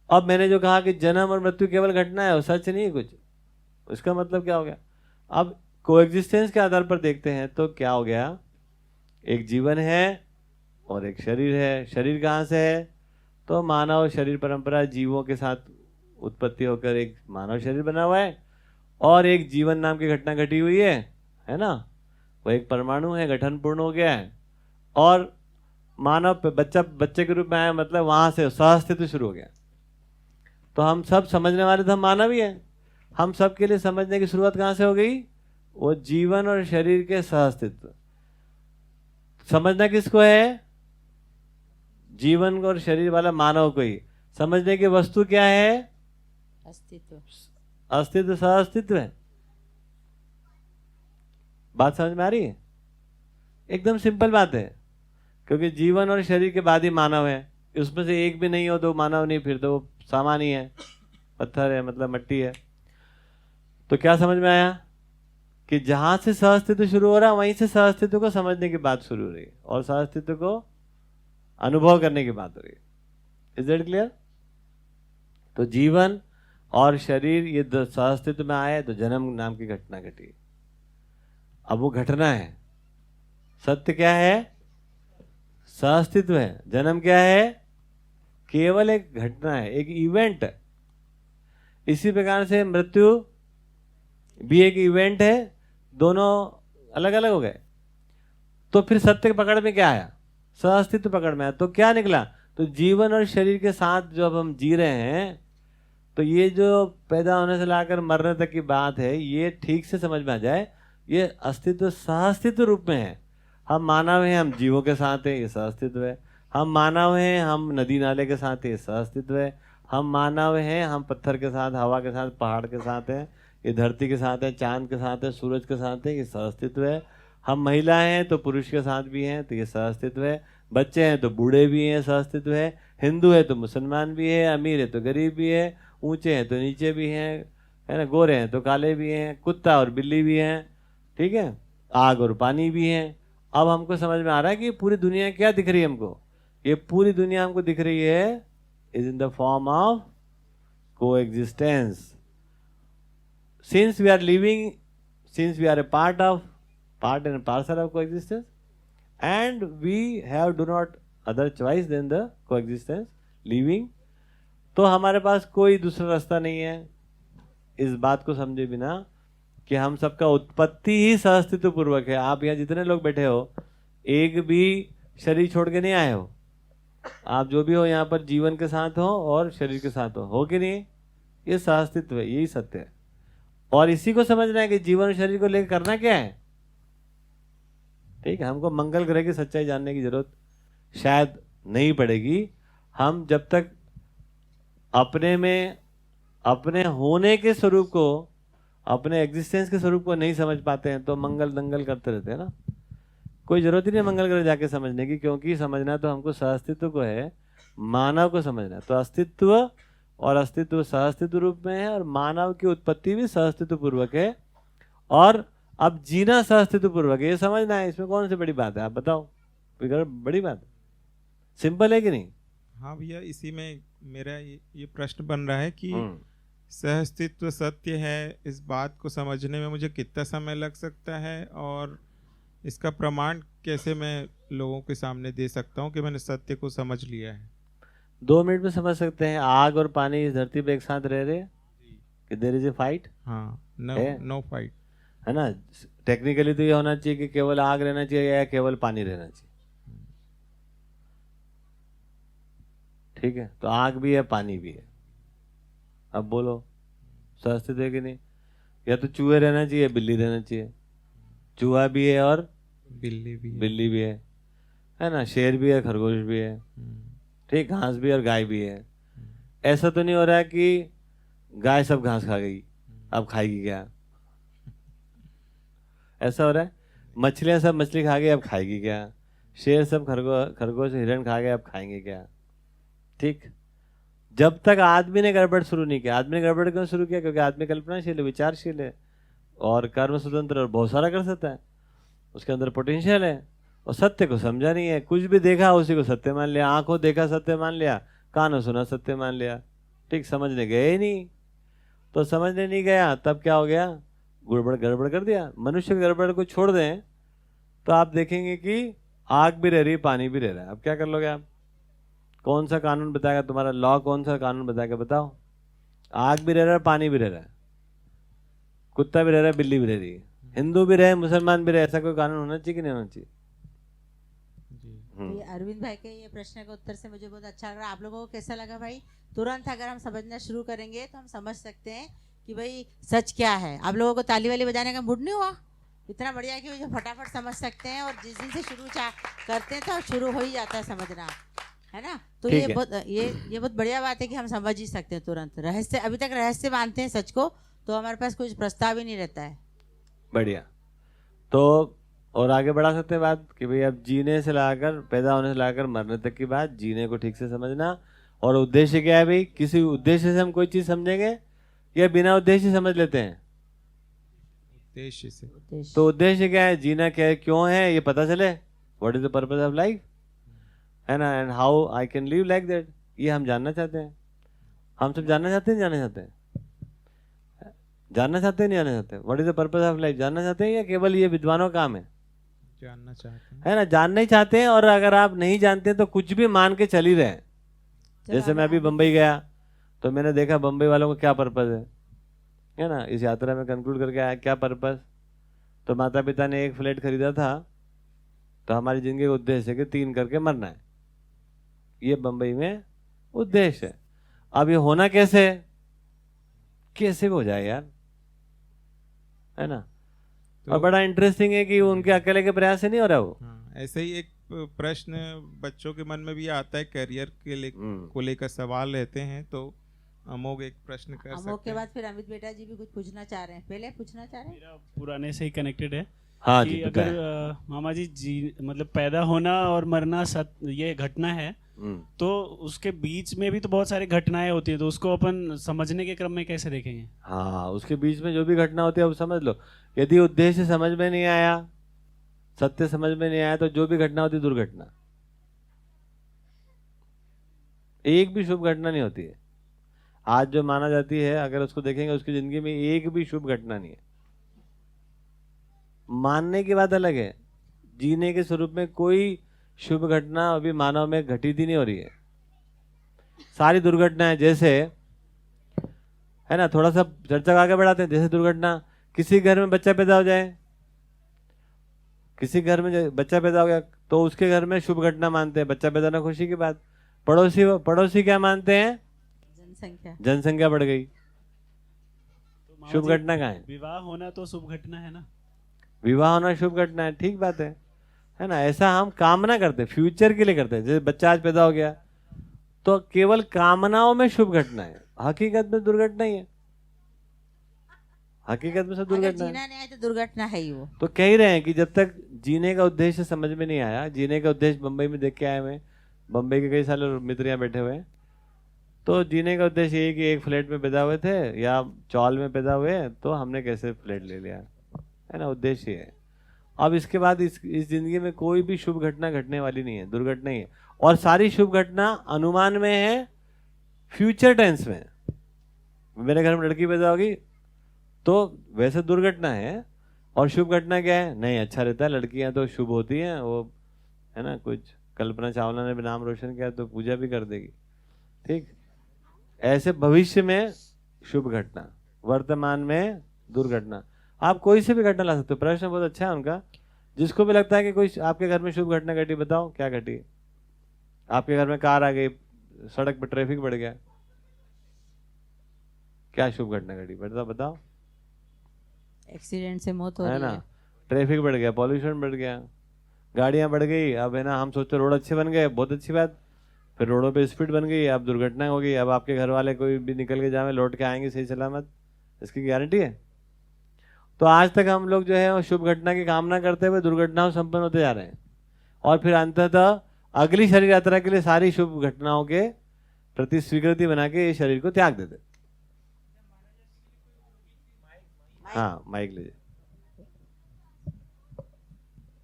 अब मैंने जो कहा कि जन्म और मृत्यु केवल घटना है, वो सच नहीं है कुछ, उसका मतलब क्या हो गया? अब को एग्जिस्टेंस के आधार पर देखते हैं तो क्या हो गया? एक जीवन है और एक शरीर है। शरीर कहाँ से है? तो मानव शरीर परंपरा जीवों के साथ उत्पत्ति होकर एक मानव शरीर बना हुआ है, और एक जीवन नाम की घटना घटी हुई है ना। वो एक परमाणु है, गठन पूर्ण हो गया है, और मानव बच्चे के रूप में आया, मतलब वहां से सहअस्तित्व शुरू हो गया। तो हम सब समझने वाले तो हम मानव ही हैं। हम सब के लिए समझने की शुरुआत कहाँ से हो गई? वो जीवन और शरीर के सहअस्तित्व। समझना किसको है? जीवन और शरीर वाला मानव को ही। समझने की वस्तु क्या है? अस्तित्व। अस्तित्व सहअस्तित्व है। बात समझ में आ रही है? एकदम सिंपल बात है, क्योंकि जीवन और शरीर के बाद ही मानव है। उसमें से एक भी नहीं हो तो मानव नहीं, फिर तो वो सामान ही है, पत्थर है, मतलब मिट्टी है। तो क्या समझ में आया कि जहां से सहअस्तित्व शुरू हो रहा है, वहीं से सहअस्तित्व को समझने की बात शुरू हो रही है, और सहअस्तित्व को अनुभव करने की बात हो रही है। Is that clear? तो जीवन और शरीर ये सहअस्तित्व में आए तो जन्म नाम की घटना घटी। अब वो घटना है, सत्य क्या है? सहअस्तित्व है। जन्म क्या है? केवल एक घटना है, एक इवेंट है। इसी प्रकार से मृत्यु भी एक इवेंट है, दोनों अलग अलग हो गए। तो फिर सत्य की पकड़ में क्या आया? सहअस्तित्व पकड़ में आया। तो क्या निकला? तो जीवन और शरीर के साथ जो अब हम जी रहे हैं, तो ये जो पैदा होने से लाकर मरने तक की बात है, ये ठीक से समझ में आ जाए, ये अस्तित्व सहअस्तित्व रूप में है। हम मानव हैं, हम जीवों के साथ हैं, ये सहअस्तित्व है। हम मानव हैं, हम नदी नाले के साथ हैं, ये सहअस्तित्व है। हम मानव हैं, हम पत्थर के साथ, हवा के साथ, पहाड़ के साथ हैं, ये धरती के साथ है, चांद के साथ है, सूरज के साथ है, ये सहअस्तित्व है। हम महिला हैं तो पुरुष के साथ भी हैं, तो ये सहअस्तित्व है। बच्चे हैं तो बूढ़े भी हैं, सहअस्तित्व है। हिंदू है तो मुसलमान भी है, अमीर है तो गरीब भी है, ऊंचे हैं तो नीचे भी हैं, है ना, गोरे हैं तो काले भी हैं, कुत्ता और बिल्ली भी हैं, ठीक है, आग और पानी भी हैं। अब हमको समझ में आ रहा है कि पूरी दुनिया क्या दिख रही है हमको। ये पूरी दुनिया हमको दिख रही है is in the form of को existence. Since we are living, since we are a part and parcel of coexistence, and we do not other choice than the coexistence, living, तो हमारे पास कोई दूसरा रास्ता नहीं है इस बात को समझे बिना कि हम सबका उत्पत्ति ही सहअस्तित्व पूर्वक है। आप यहाँ जितने लोग बैठे हो, एक भी शरीर छोड़ के नहीं आए हो। आप जो भी हो यहाँ पर जीवन के साथ हो और शरीर के साथ हो कि नहीं? ये सहअस्तित्व है, यही सत्य है। और इसी को समझना है कि जीवन और शरीर को लेकर करना क्या है। ठीक है, हमको मंगल ग्रह की सच्चाई जानने की जरूरत शायद नहीं पड़ेगी। हम जब तक अपने में अपने होने के स्वरूप को, अपने एग्जिस्टेंस के स्वरूप को नहीं समझ पाते हैं तो मंगल दंगल करते रहते हैं ना। कोई जरूरत ही नहीं मंगल ग्रह जाके समझने की, क्योंकि समझना तो हमको सहअस्तित्व को है, मानव को समझना है। तो अस्तित्व और अस्तित्व सहअस्तित्व रूप में है, और मानव की उत्पत्ति भी सहअस्तित्व पूर्वक है, और अब जीना सहअस्तित्व पूर्वक है, ये समझना है। इसमें कौन सी बड़ी बात है? आप बताओ, कोई बड़ी बात है? सिंपल है कि नहीं? हाँ भैया, इसी में मेरा ये प्रश्न बन रहा है कि सहअस्तित्व सत्य है, इस बात को समझने में मुझे कितना समय लग सकता है, और इसका प्रमाण कैसे मैं लोगों के सामने दे सकता हूँ कि मैंने सत्य को समझ लिया है? 2 मिनट में समझ सकते हैं। आग और पानी इस धरती पे एक साथ रह रहे कि देयर इज ए फाइट? हाँ, नो फाइट, है ना। टेक्निकली तो ये होना चाहिए कि केवल आग रहना चाहिए या केवल पानी रहना चाहिए। ठीक है, तो आग भी है, पानी भी है। अब बोलो सहअस्तित्व है कि नहीं? या तो चूहे रहना चाहिए, बिल्ली रहना चाहिए। चूहा भी है और बिल्ली भी है ना। शेर भी है, खरगोश भी है, ठीक, घास भी और गाय भी है। ऐसा तो नहीं हो रहा है कि गाय सब घास खा गई, अब खाएगी क्या? ऐसा हो रहा है? मछलियां सब मछली खा गई, अब खाएगी क्या? शेर सब खरगोश हिरण खा गए, अब खाएंगे क्या? ठीक, जब तक आदमी ने गड़बड़ शुरू नहीं किया। आदमी ने गड़बड़ क्यों शुरू किया? क्योंकि आदमी कल्पनाशील है, विचारशील है, और कर्म स्वतंत्र, और बहुत सारा कर सकता है, उसके अंदर पोटेंशियल है, और सत्य को समझा नहीं है। कुछ भी देखा उसी को सत्य मान लिया, आंखों देखा सत्य मान लिया, कानों सुना सत्य मान लिया, ठीक, समझने गए ही नहीं। तो समझने नहीं गया, तब क्या हो गया? गड़बड़ कर दिया। मनुष्य गड़बड़ को छोड़ दें तो आप देखेंगे कि आग भी रह रही, पानी भी रह रहा है। अब क्या कर लोगे आप? कौन सा कानून बताएगा तुम्हारा लॉ? कौन सा कानून बताएगा? बताओ। आग भी रह रहा है, पानी भी रह रहा है, कुत्ता भी रह रहा है, बिल्ली भी रह रही है, हिंदू भी रहे, मुसलमान भी रहे। ऐसा कोई कानून होना चाहिए कि नहीं होना चाहिए? ये अरविंद भाई के ये प्रश्न का उत्तर से मुझे बहुत अच्छा लग रहा है। आप लोगों को कैसा लगा भाई? तुरंत अगर हम समझना शुरू करेंगे तो हम समझ सकते हैं कि भाई सच क्या है। आप लोगों को ताली वाली बजाने का मूड नहीं हुआ? इतना बढ़िया कि जो फटाफट समझ सकते हैं, और जिस दिन से शुरू करते हैं तो शुरू हो ही जाता है समझना, है ना। तो ये बहुत बढ़िया बात है कि हम समझ ही सकते हैं तुरंत। रहस्य, अभी तक रहस्य मानते हैं सच को, तो हमारे पास कुछ प्रस्ताव ही नहीं रहता है। बढ़िया। तो और आगे बढ़ा सकते हैं बात कि भाई अब जीने से लाकर, पैदा होने से लाकर मरने तक की बात, जीने को ठीक से समझना। और उद्देश्य क्या है भाई? किसी उद्देश्य से हम कोई चीज समझेंगे या बिना उद्देश्य समझ लेते हैं? उद्देश्य से। तो उद्देश्य क्या है? जीना क्या है, क्यों है, ये पता चले। What is the purpose of life, है ना, and how I can live like that, ये हम जानना चाहते हैं। हम सब जानना चाहते हैं, जानना चाहते हैं, जानना चाहते हैं, नहीं जानना चाहते? What is the purpose of life जानना चाहते हैं, या केवल ये विद्वानों का काम है? जानना चाहते हैं, है ना, जानना ही चाहते हैं। और अगर आप नहीं जानते तो कुछ भी मान के चल ही रहे हैं, जैसे मैं अभी बम्बई गया तो मैंने देखा बम्बई वालों को क्या पर्पज़ है ना, इस यात्रा में कंक्लूड करके आया क्या पर्पज़। तो माता पिता ने एक फ्लैट खरीदा था, तो हमारी जिंदगी का उद्देश्य है कि 3 करके मरना है, ये बम्बई में उद्देश्य है। अब ये होना कैसे कैसे हो जाए यार, है ना। और बड़ा इंटरेस्टिंग है कि उनके अकेले के प्रयास से नहीं हो रहा वो। हाँ, ऐसे ही एक प्रश्न बच्चों के मन में भी आता है, करियर के को लेकर सवाल रहते हैं, तो अमोघ एक प्रश्न कर अमोघ सकते के हैं। बाद फिर अमित बेटा जी भी कुछ पूछना चाह रहे हैं, पहले पूछना चाह रहे हैं। मेरा पुराने से ही कनेक्टेड है हाँ कि जी अगर बताएं। मामा जी मतलब पैदा होना और मरना ये घटना है, तो उसके बीच में भी तो बहुत सारी घटनाएं होती है, तो उसको अपन समझने के क्रम में कैसे देखेंगे? हाँ, उसके बीच में जो भी घटना होती है अब समझ लो। यदि उद्देश्य समझ में नहीं आया, सत्य समझ में नहीं आया, तो जो भी घटना होती है दुर्घटना, एक भी शुभ घटना नहीं होती है। आज जो माना जाती है अगर उसको देखेंगे उसकी जिंदगी में एक भी शुभ घटना नहीं है। मानने की बात अलग है, जीने के स्वरूप में कोई शुभ घटना अभी मानव में घटित ही नहीं हो रही है। सारी दुर्घटनाएं, जैसे है ना, थोड़ा सा चर्चा को आगे बढ़ाते हैं। जैसे दुर्घटना, किसी घर में बच्चा पैदा हो जाए, किसी घर में बच्चा पैदा हो गया तो उसके घर में शुभ घटना मानते हैं, बच्चा पैदा होना खुशी की बात। पड़ोसी क्या मानते हैं? जनसंख्या बढ़ गई। तो मामा शुभ जी, घटना कहाँ है? विवाह होना तो शुभ घटना है ना? विवाह होना शुभ घटना है, ठीक बात है ना। ऐसा हम कामना करते हैं, फ्यूचर के लिए करते हैं। जैसे बच्चा आज पैदा हो गया तो केवल कामनाओं में शुभ घटना है, हकीकत में दुर्घटना ही है। हकीकत में सब अगर दुर्घटना है। जीना नहीं आए तो दुर्घटना है ही वो। तो कह ही रहे हैं कि जब तक जीने का उद्देश्य समझ में नहीं आया, जीने का उद्देश्य बम्बई में देख के आए हुए, बम्बई के कई सारे मित्र यहाँ बैठे हुए हैं, तो जीने का उद्देश्य ये कि एक फ्लैट में पैदा हुए थे या चौल में पैदा हुए तो हमने कैसे फ्लैट ले लिया, है ना, उद्देश्य है। अब इसके बाद इस जिंदगी में कोई भी शुभ घटना घटने वाली नहीं है, दुर्घटना ही है। और सारी शुभ घटना अनुमान में है, फ्यूचर टेंस में। मेरे घर में लड़की पैदा होगी तो वैसे दुर्घटना है, और शुभ घटना क्या है? नहीं, अच्छा रहता है, लड़कियां तो शुभ होती हैं, वो है ना, कुछ कल्पना चावला ने भी नाम रोशन किया तो पूजा भी कर देगी, ठीक। ऐसे भविष्य में शुभ घटना, वर्तमान में दुर्घटना। आप कोई से भी घटना ला सकते हो। प्रश्न बहुत अच्छा है उनका। जिसको भी लगता है कि कोई आपके घर में शुभ घटना घटी, बताओ क्या घटी। आपके घर में कार आ गई, सड़क पर ट्रैफिक बढ़ गया, क्या शुभ घटना घटी, बताओ। एक्सीडेंट से मौत हो है रही ना, है। ट्रैफिक बढ़ गया, पॉल्यूशन बढ़ गया, गाड़ियां बढ़ गई। अब है ना, हम सोचते रोड अच्छे बन गए, बहुत अच्छी बात, फिर रोडों पे स्पीड बन गई, अब दुर्घटना हो गई। अब आपके घर वाले कोई भी निकल के जाए, लौट के आएंगे सही सलामत, इसकी गारंटी है? तो आज तक हम लोग जो है वो शुभ घटना की कामना करते हुए दुर्घटनाओं संपन्न होते जा रहे हैं, और फिर अंततः अगली शरीर यात्रा के लिए सारी शुभ घटनाओं के प्रति स्वीकृति बना के ये शरीर को त्याग देते। हाँ, माइक लीजिए।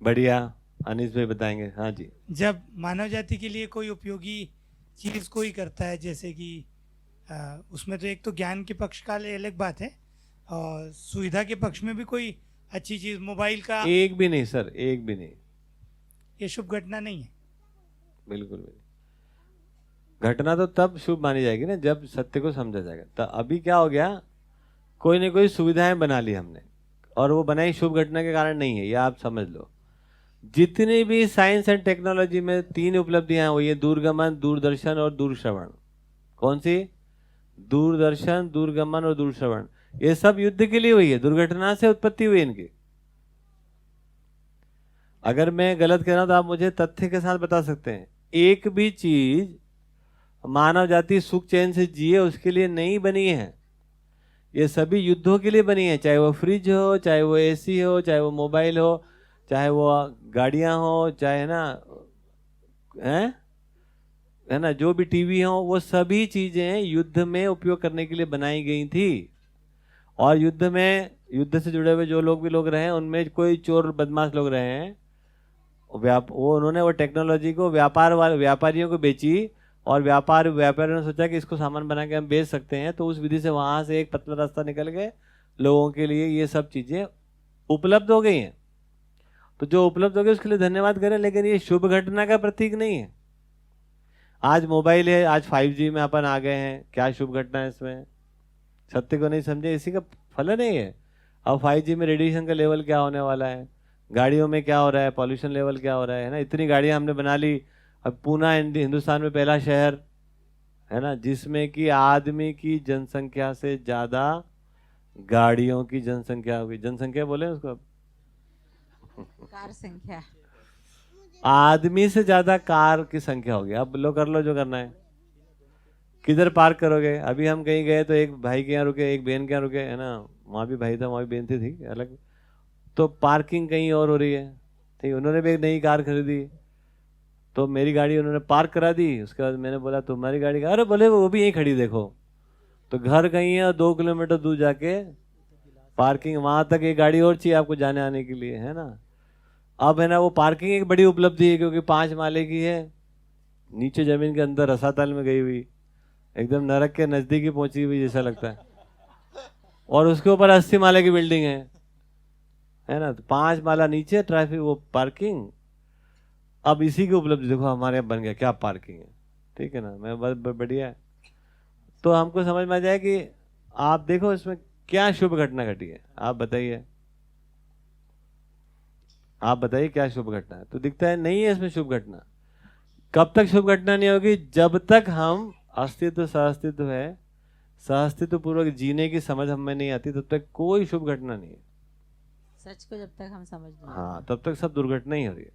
बढ़िया, अनीस भाई बताएंगे। हाँ जी। जब मानव जाति के लिए कोई उपयोगी चीज कोई करता है, जैसे कि उसमें तो एक तो ज्ञान के पक्ष का अलग बात है, और सुविधा के पक्ष में भी कोई अच्छी चीज, मोबाइल का, एक भी नहीं सर, एक भी नहीं, ये शुभ घटना नहीं है। बिल्कुल भी। घटना तो तब शुभ मानी जाएगी ना जब सत्य को समझा जाएगा। तो अभी क्या हो गया, कोई ना कोई सुविधाएं बना ली हमने, और वो बनाई शुभ घटना के कारण नहीं है, ये आप समझ लो। जितनी भी साइंस एंड टेक्नोलॉजी में 3 उपलब्धियां हुई है, दूरगमन, दूरदर्शन और दूरश्रवण। कौन सी? दूरदर्शन, दूरगमन और दूरश्रवण। ये सब युद्ध के लिए हुई है, दुर्घटना से उत्पत्ति हुई इनकी। अगर मैं गलत कह रहा हूं तो आप मुझे तथ्य के साथ बता सकते हैं। एक भी चीज मानव जाति सुख चैन से जिए उसके लिए नहीं बनी है, ये सभी युद्धों के लिए बनी है। चाहे वो फ्रिज हो, चाहे वो एसी हो, चाहे वो मोबाइल हो, चाहे वो गाड़ियां हो, चाहे है ना, जो भी टीवी हो, वो सभी चीजें युद्ध में उपयोग करने के लिए बनाई गई थी। और युद्ध से जुड़े हुए जो लोग रहे हैं, उनमें कोई चोर बदमाश लोग रहे हैं, उन्होंने वो टेक्नोलॉजी को व्यापारियों को बेची, और व्यापारियों ने सोचा कि इसको सामान बना के हम बेच सकते हैं, तो उस विधि से वहां से एक पतला रास्ता निकल गए, लोगों के लिए ये सब चीजें उपलब्ध हो गई हैं। तो जो उपलब्ध हो गई उसके लिए धन्यवाद करें, लेकिन ये शुभ घटना का प्रतीक नहीं है। आज मोबाइल है, आज 5G में अपन आ गए हैं, क्या शुभ घटना है इसमें? सत्य को नहीं समझे, इसी का फलन है ये। अब 5G में रेडिएशन का लेवल क्या होने वाला है, गाड़ियों में क्या हो रहा है, पॉल्यूशन लेवल क्या हो रहा है ना। इतनी गाड़ियां हमने बना ली। अब पुणे हिंदुस्तान में पहला शहर है ना जिसमें कि आदमी की जनसंख्या से ज्यादा गाड़ियों की जनसंख्या होगी। जनसंख्या बोले उसको, कार संख्या, आदमी से ज्यादा कार की संख्या होगी। अब लो कर लो जो करना है। किधर पार्क करोगे? अभी हम कहीं गए तो एक भाई के यहाँ रुके, एक बहन के यहाँ रुके, है ना, वहाँ भी भाई था, वहाँ भी बहन थी अलग। तो पार्किंग कहीं और हो रही है, ठीक। उन्होंने भी एक नई कार खरीदी, तो मेरी गाड़ी उन्होंने पार्क करा दी। उसके बाद मैंने बोला तुम्हारी गाड़ी का? अरे बोले वो भी यहीं खड़ी देखो। तो घर कहीं है, 2 किलोमीटर दूर जाके पार्किंग, वहां तक एक गाड़ी और चाहिए आपको जाने आने के लिए, है ना। अब है ना वो पार्किंग एक बड़ी उपलब्धि है, क्योंकि 5 माले की है, नीचे जमीन के अंदर रसातल में गई हुई, एकदम नरक के नजदीक ही पहुंची हुई जैसा लगता है। और उसके ऊपर 80 माले की बिल्डिंग है ना। तो 5 माला नीचे ट्रैफिक, वो पार्किंग। अब इसी की उपलब्धि देखो हमारे यहाँ बन गया, क्या पार्किंग है, ठीक है ना। मैं बस बढ़िया है। तो हमको समझ में आ जाए कि आप देखो इसमें क्या शुभ घटना घटी है, आप बताइए, आप बताइए क्या शुभ घटना है। तो दिखता है नहीं है इसमें शुभ घटना। कब तक शुभ घटना नहीं होगी? जब तक हम अस्तित्व सहअस्तित्व है, सहअस्तित्व पूर्वक जीने की समझ हमें नहीं आती, तब तक कोई शुभ घटना नहीं है। सच को जब तक हम समझ नहीं, हाँ, तब तक सब दुर्घटना ही हो रही है।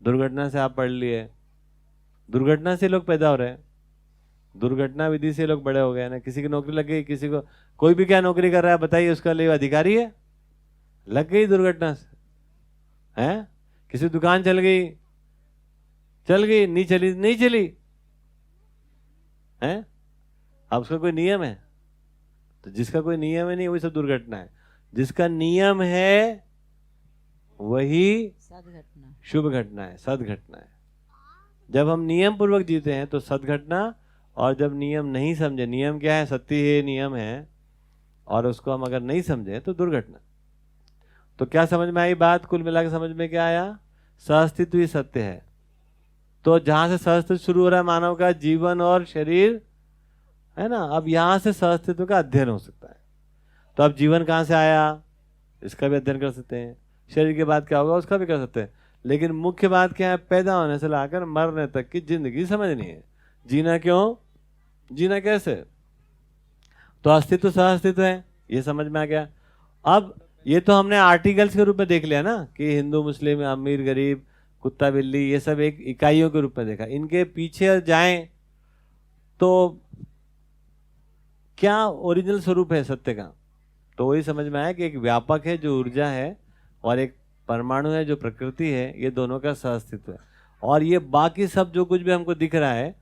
दुर्घटना से आप पढ़ लिए, दुर्घटना से लोग पैदा हो रहे हैं, दुर्घटना विधि से लोग बड़े हो गए ना। किसी की नौकरी लग गई, किसी को, कोई भी क्या नौकरी कर रहा है बताइए, उसका लिए अधिकारी है, लग गई दुर्घटना से, है। किसी दुकान चल गई, नहीं चली, नहीं चली, है। अब उसका कोई नियम है? तो जिसका कोई नियम है नहीं, वही सब दुर्घटना है। जिसका नियम है वही सदघटना, शुभ घटना है, सदघटना है। जब हम नियम पूर्वक जीते हैं तो सदघटना, और जब नियम नहीं समझे, नियम क्या है, सत्य है, नियम है, और उसको हम अगर नहीं समझे तो दुर्घटना। तो क्या समझ में आई बात? कुल मिला के समझ में क्या आया? सहअस्तित्व ही सत्य है। तो जहां से सहअस्तित्व शुरू हो रहा है मानव का, जीवन और शरीर, है ना, अब यहां से सहअस्तित्व का अध्ययन हो सकता है। तो अब जीवन कहां से आया, इसका भी अध्ययन कर सकते हैं। शरीर के बाद क्या होगा उसका भी कर सकते हैं। लेकिन मुख्य बात क्या है? पैदा होने से लाकर मरने तक की जिंदगी समझनी है। जीना क्यों, जीना कैसे? तो अस्तित्व सहअस्तित्व है, ये समझ में आ गया। अब ये तो हमने आर्टिकल्स के रूप में देख लिया ना, कि हिंदू मुस्लिम, अमीर गरीब, कुत्ता बिल्ली, ये सब एक इकाइयों के रूप में देखा। इनके पीछे जाएं तो क्या ओरिजिनल स्वरूप है सत्य का? तो वही समझ में आया कि एक व्यापक है जो ऊर्जा है, और एक परमाणु है जो प्रकृति है, ये दोनों का सहअस्तित्व है। और ये बाकी सब जो कुछ भी हमको दिख रहा है,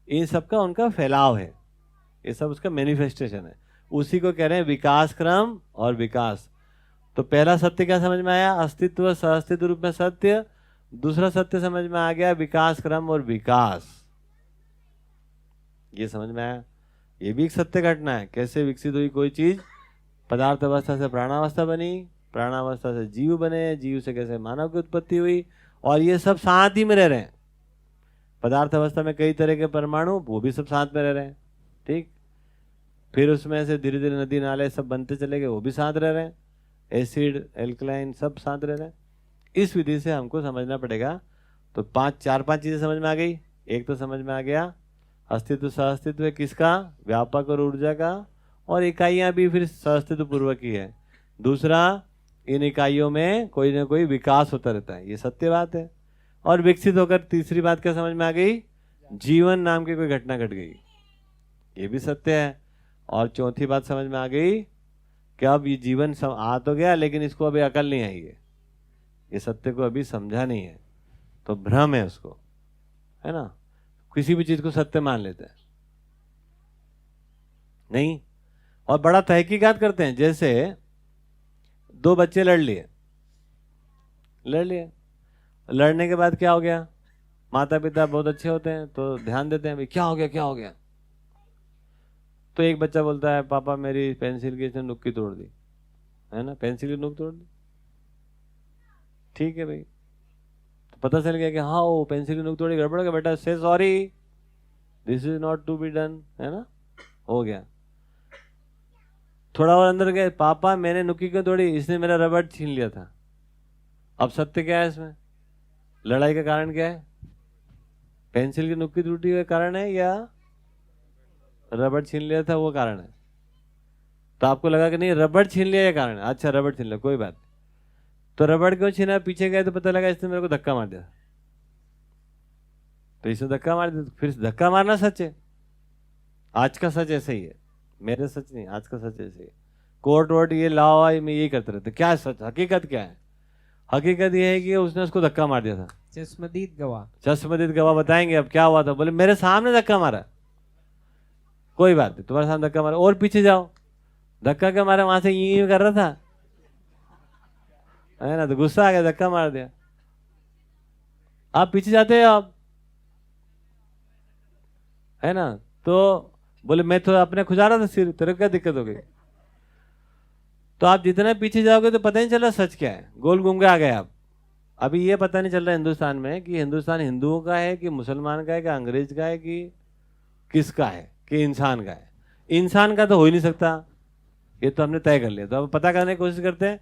इन सब का उनका फैलाव है, ये सब उसका मैनिफेस्टेशन है। उसी को कह रहे हैं विकास क्रम और विकास। तो पहला सत्य क्या समझ में आया? अस्तित्व सहअस्तित्व रूप में सत्य। दूसरा सत्य समझ में आ गया, विकास क्रम और विकास, ये समझ में आया। ये भी एक सत्य घटना है। कैसे विकसित हुई कोई चीज? पदार्थ अवस्था से प्राणावस्था बनी, प्राणावस्था से जीव बने, जीव से कैसे मानव की उत्पत्ति हुई, और ये सब साथ ही में रह रहे हैं। पदार्थ अवस्था में कई तरह के परमाणु, वो भी सब साथ में रह रहे हैं, ठीक। फिर उसमें से धीरे धीरे नदी नाले सब बनते चले गए, वो भी साथ रह रहे हैं। एसिड, एल्कलाइन, सब साथ रह रहे हैं। इस विधि से हमको समझना पड़ेगा। तो 4-5 चीजें समझ में आ गई। एक तो समझ में आ गया अस्तित्व सहअस्तित्व है किसका? व्यापक और ऊर्जा का, और इकाइयां भी फिर सहअस्तित्व पूर्वक ही है। दूसरा, इन इकाइयों में कोई ना कोई विकास होता रहता है, ये सत्य बात है। और विकसित होकर तीसरी बात क्या समझ में आ गई? जीवन नाम की कोई घटना घट गई, ये भी सत्य है। और चौथी बात समझ में आ गई कि अब ये जीवन आ तो गया, लेकिन इसको अभी अकल नहीं आई है, ये सत्य को अभी समझा नहीं है, तो भ्रम है उसको, है ना। किसी भी चीज को सत्य मान लेते हैं नहीं, और बड़ा तहकीकात करते हैं। जैसे 2 बच्चे लड़ लिए, लड़ने के बाद क्या हो गया? माता पिता बहुत अच्छे होते हैं तो ध्यान देते हैं, भाई क्या हो गया, क्या हो गया। तो एक बच्चा बोलता है, पापा मेरी पेंसिल की इसने नुक्की तोड़ दी, है ना, पेंसिल की नुक तोड़ दी। ठीक है भाई, तो पता चल गया कि हाँ वो पेंसिल की नुक तोड़ी, गड़बड़ हो गया, बेटा से sorry, this is not to be done, है ना, हो गया। थोड़ा और अंदर गए, पापा मैंने नुक्की क्यों तोड़ी, इसने मेरा रबड़ छीन लिया था। अब सत्य क्या है इसमें? लड़ाई का कारण क्या है? पेंसिल की नुक्की टूटी हुई कारण है या रबड़ छीन लिया था वो कारण है? तो आपको लगा कि नहीं रबड़ छीन लिया ये कारण है, अच्छा रबड़ छीन लिया कोई बात नहीं। तो रबड़ क्यों छीना? पीछे गए तो पता लगा इसने मेरे को धक्का मार दिया, तो इसने धक्का मार दिया, फिर धक्का मारना सच है। आज का सच ऐसे ही है, मेरे सच नहीं, आज का सच ऐसे ही है। कोर्ट वोर्ट ये लॉ में यही करते रहते। क्या सच, हकीकत क्या है? हकीकत ये है कि उसने उसको धक्का मार दिया था। चश्मदीद गवाह, चश्मदीद गवाह बताएंगे अब क्या हुआ था। बोले मेरे सामने धक्का मारा, कोई बात नहीं, तुम्हारे सामने धक्का मारा, और पीछे जाओ, धक्का क्या मारा, वहां से यूं कर रहा था, है ना, तो गुस्सा आ गया, धक्का मार दिया। आप पीछे जाते हो आप, है ना, तो बोले मैं तो अपने खुजा रहा था सिर, तेरे को क्या दिक्कत हो गई? तो आप जितना पीछे जाओगे तो पता नहीं चल रहा सच क्या है, गोल घूम के आ गए आप। अभी ये पता नहीं चल रहा हिंदुस्तान में कि हिंदुस्तान हिंदुओं का है कि मुसलमान का है कि अंग्रेज का है कि किसका है कि इंसान का है। इंसान का तो हो ही नहीं सकता, ये तो हमने तय कर लिया। तो अब पता करने की कोशिश करते हैं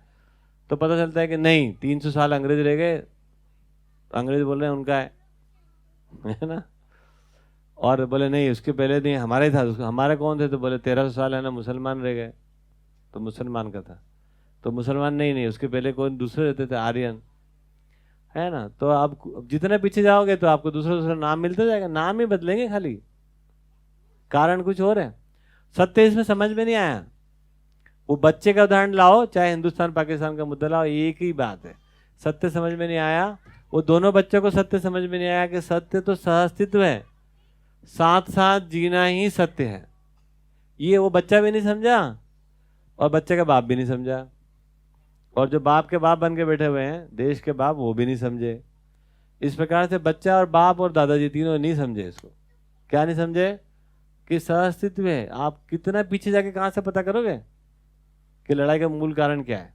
तो पता चलता है कि नहीं, 300 साल अंग्रेज रह गए, अंग्रेज बोल रहे हैं उनका है ना, और बोले नहीं उसके पहले नहीं हमारे था, हमारे कौन थे, तो बोले 1300 साल है ना मुसलमान रह गए, तो मुसलमान का था। तो मुसलमान नहीं उसके पहले कौन दूसरे रहते थे, आर्यन, है ना। तो आप जितने पीछे जाओगे तो आपको दूसरा दूसरा नाम मिलता जाएगा, नाम ही बदलेंगे खाली, कारण कुछ और है। सत्य इसमें समझ में नहीं आया। वो बच्चे का उदाहरण लाओ, चाहे हिंदुस्तान पाकिस्तान का मुद्दा लाओ, एक ही बात है, सत्य समझ में नहीं आया। वो दोनों बच्चों को सत्य समझ में नहीं आया कि सत्य तो सहअस्तित्व है, साथ साथ जीना ही सत्य है। ये वो बच्चा भी नहीं समझा और बच्चे का बाप भी नहीं समझा, और जो बाप के बाप बन के बैठे हुए हैं देश के बाप, वो भी नहीं समझे। इस प्रकार से बच्चा और बाप और दादाजी तीनों नहीं समझे इसको। क्या नहीं समझे? कि सहअस्तित्व है। आप कितना पीछे जाके कहां से पता करोगे कि लड़ाई का मूल कारण क्या है?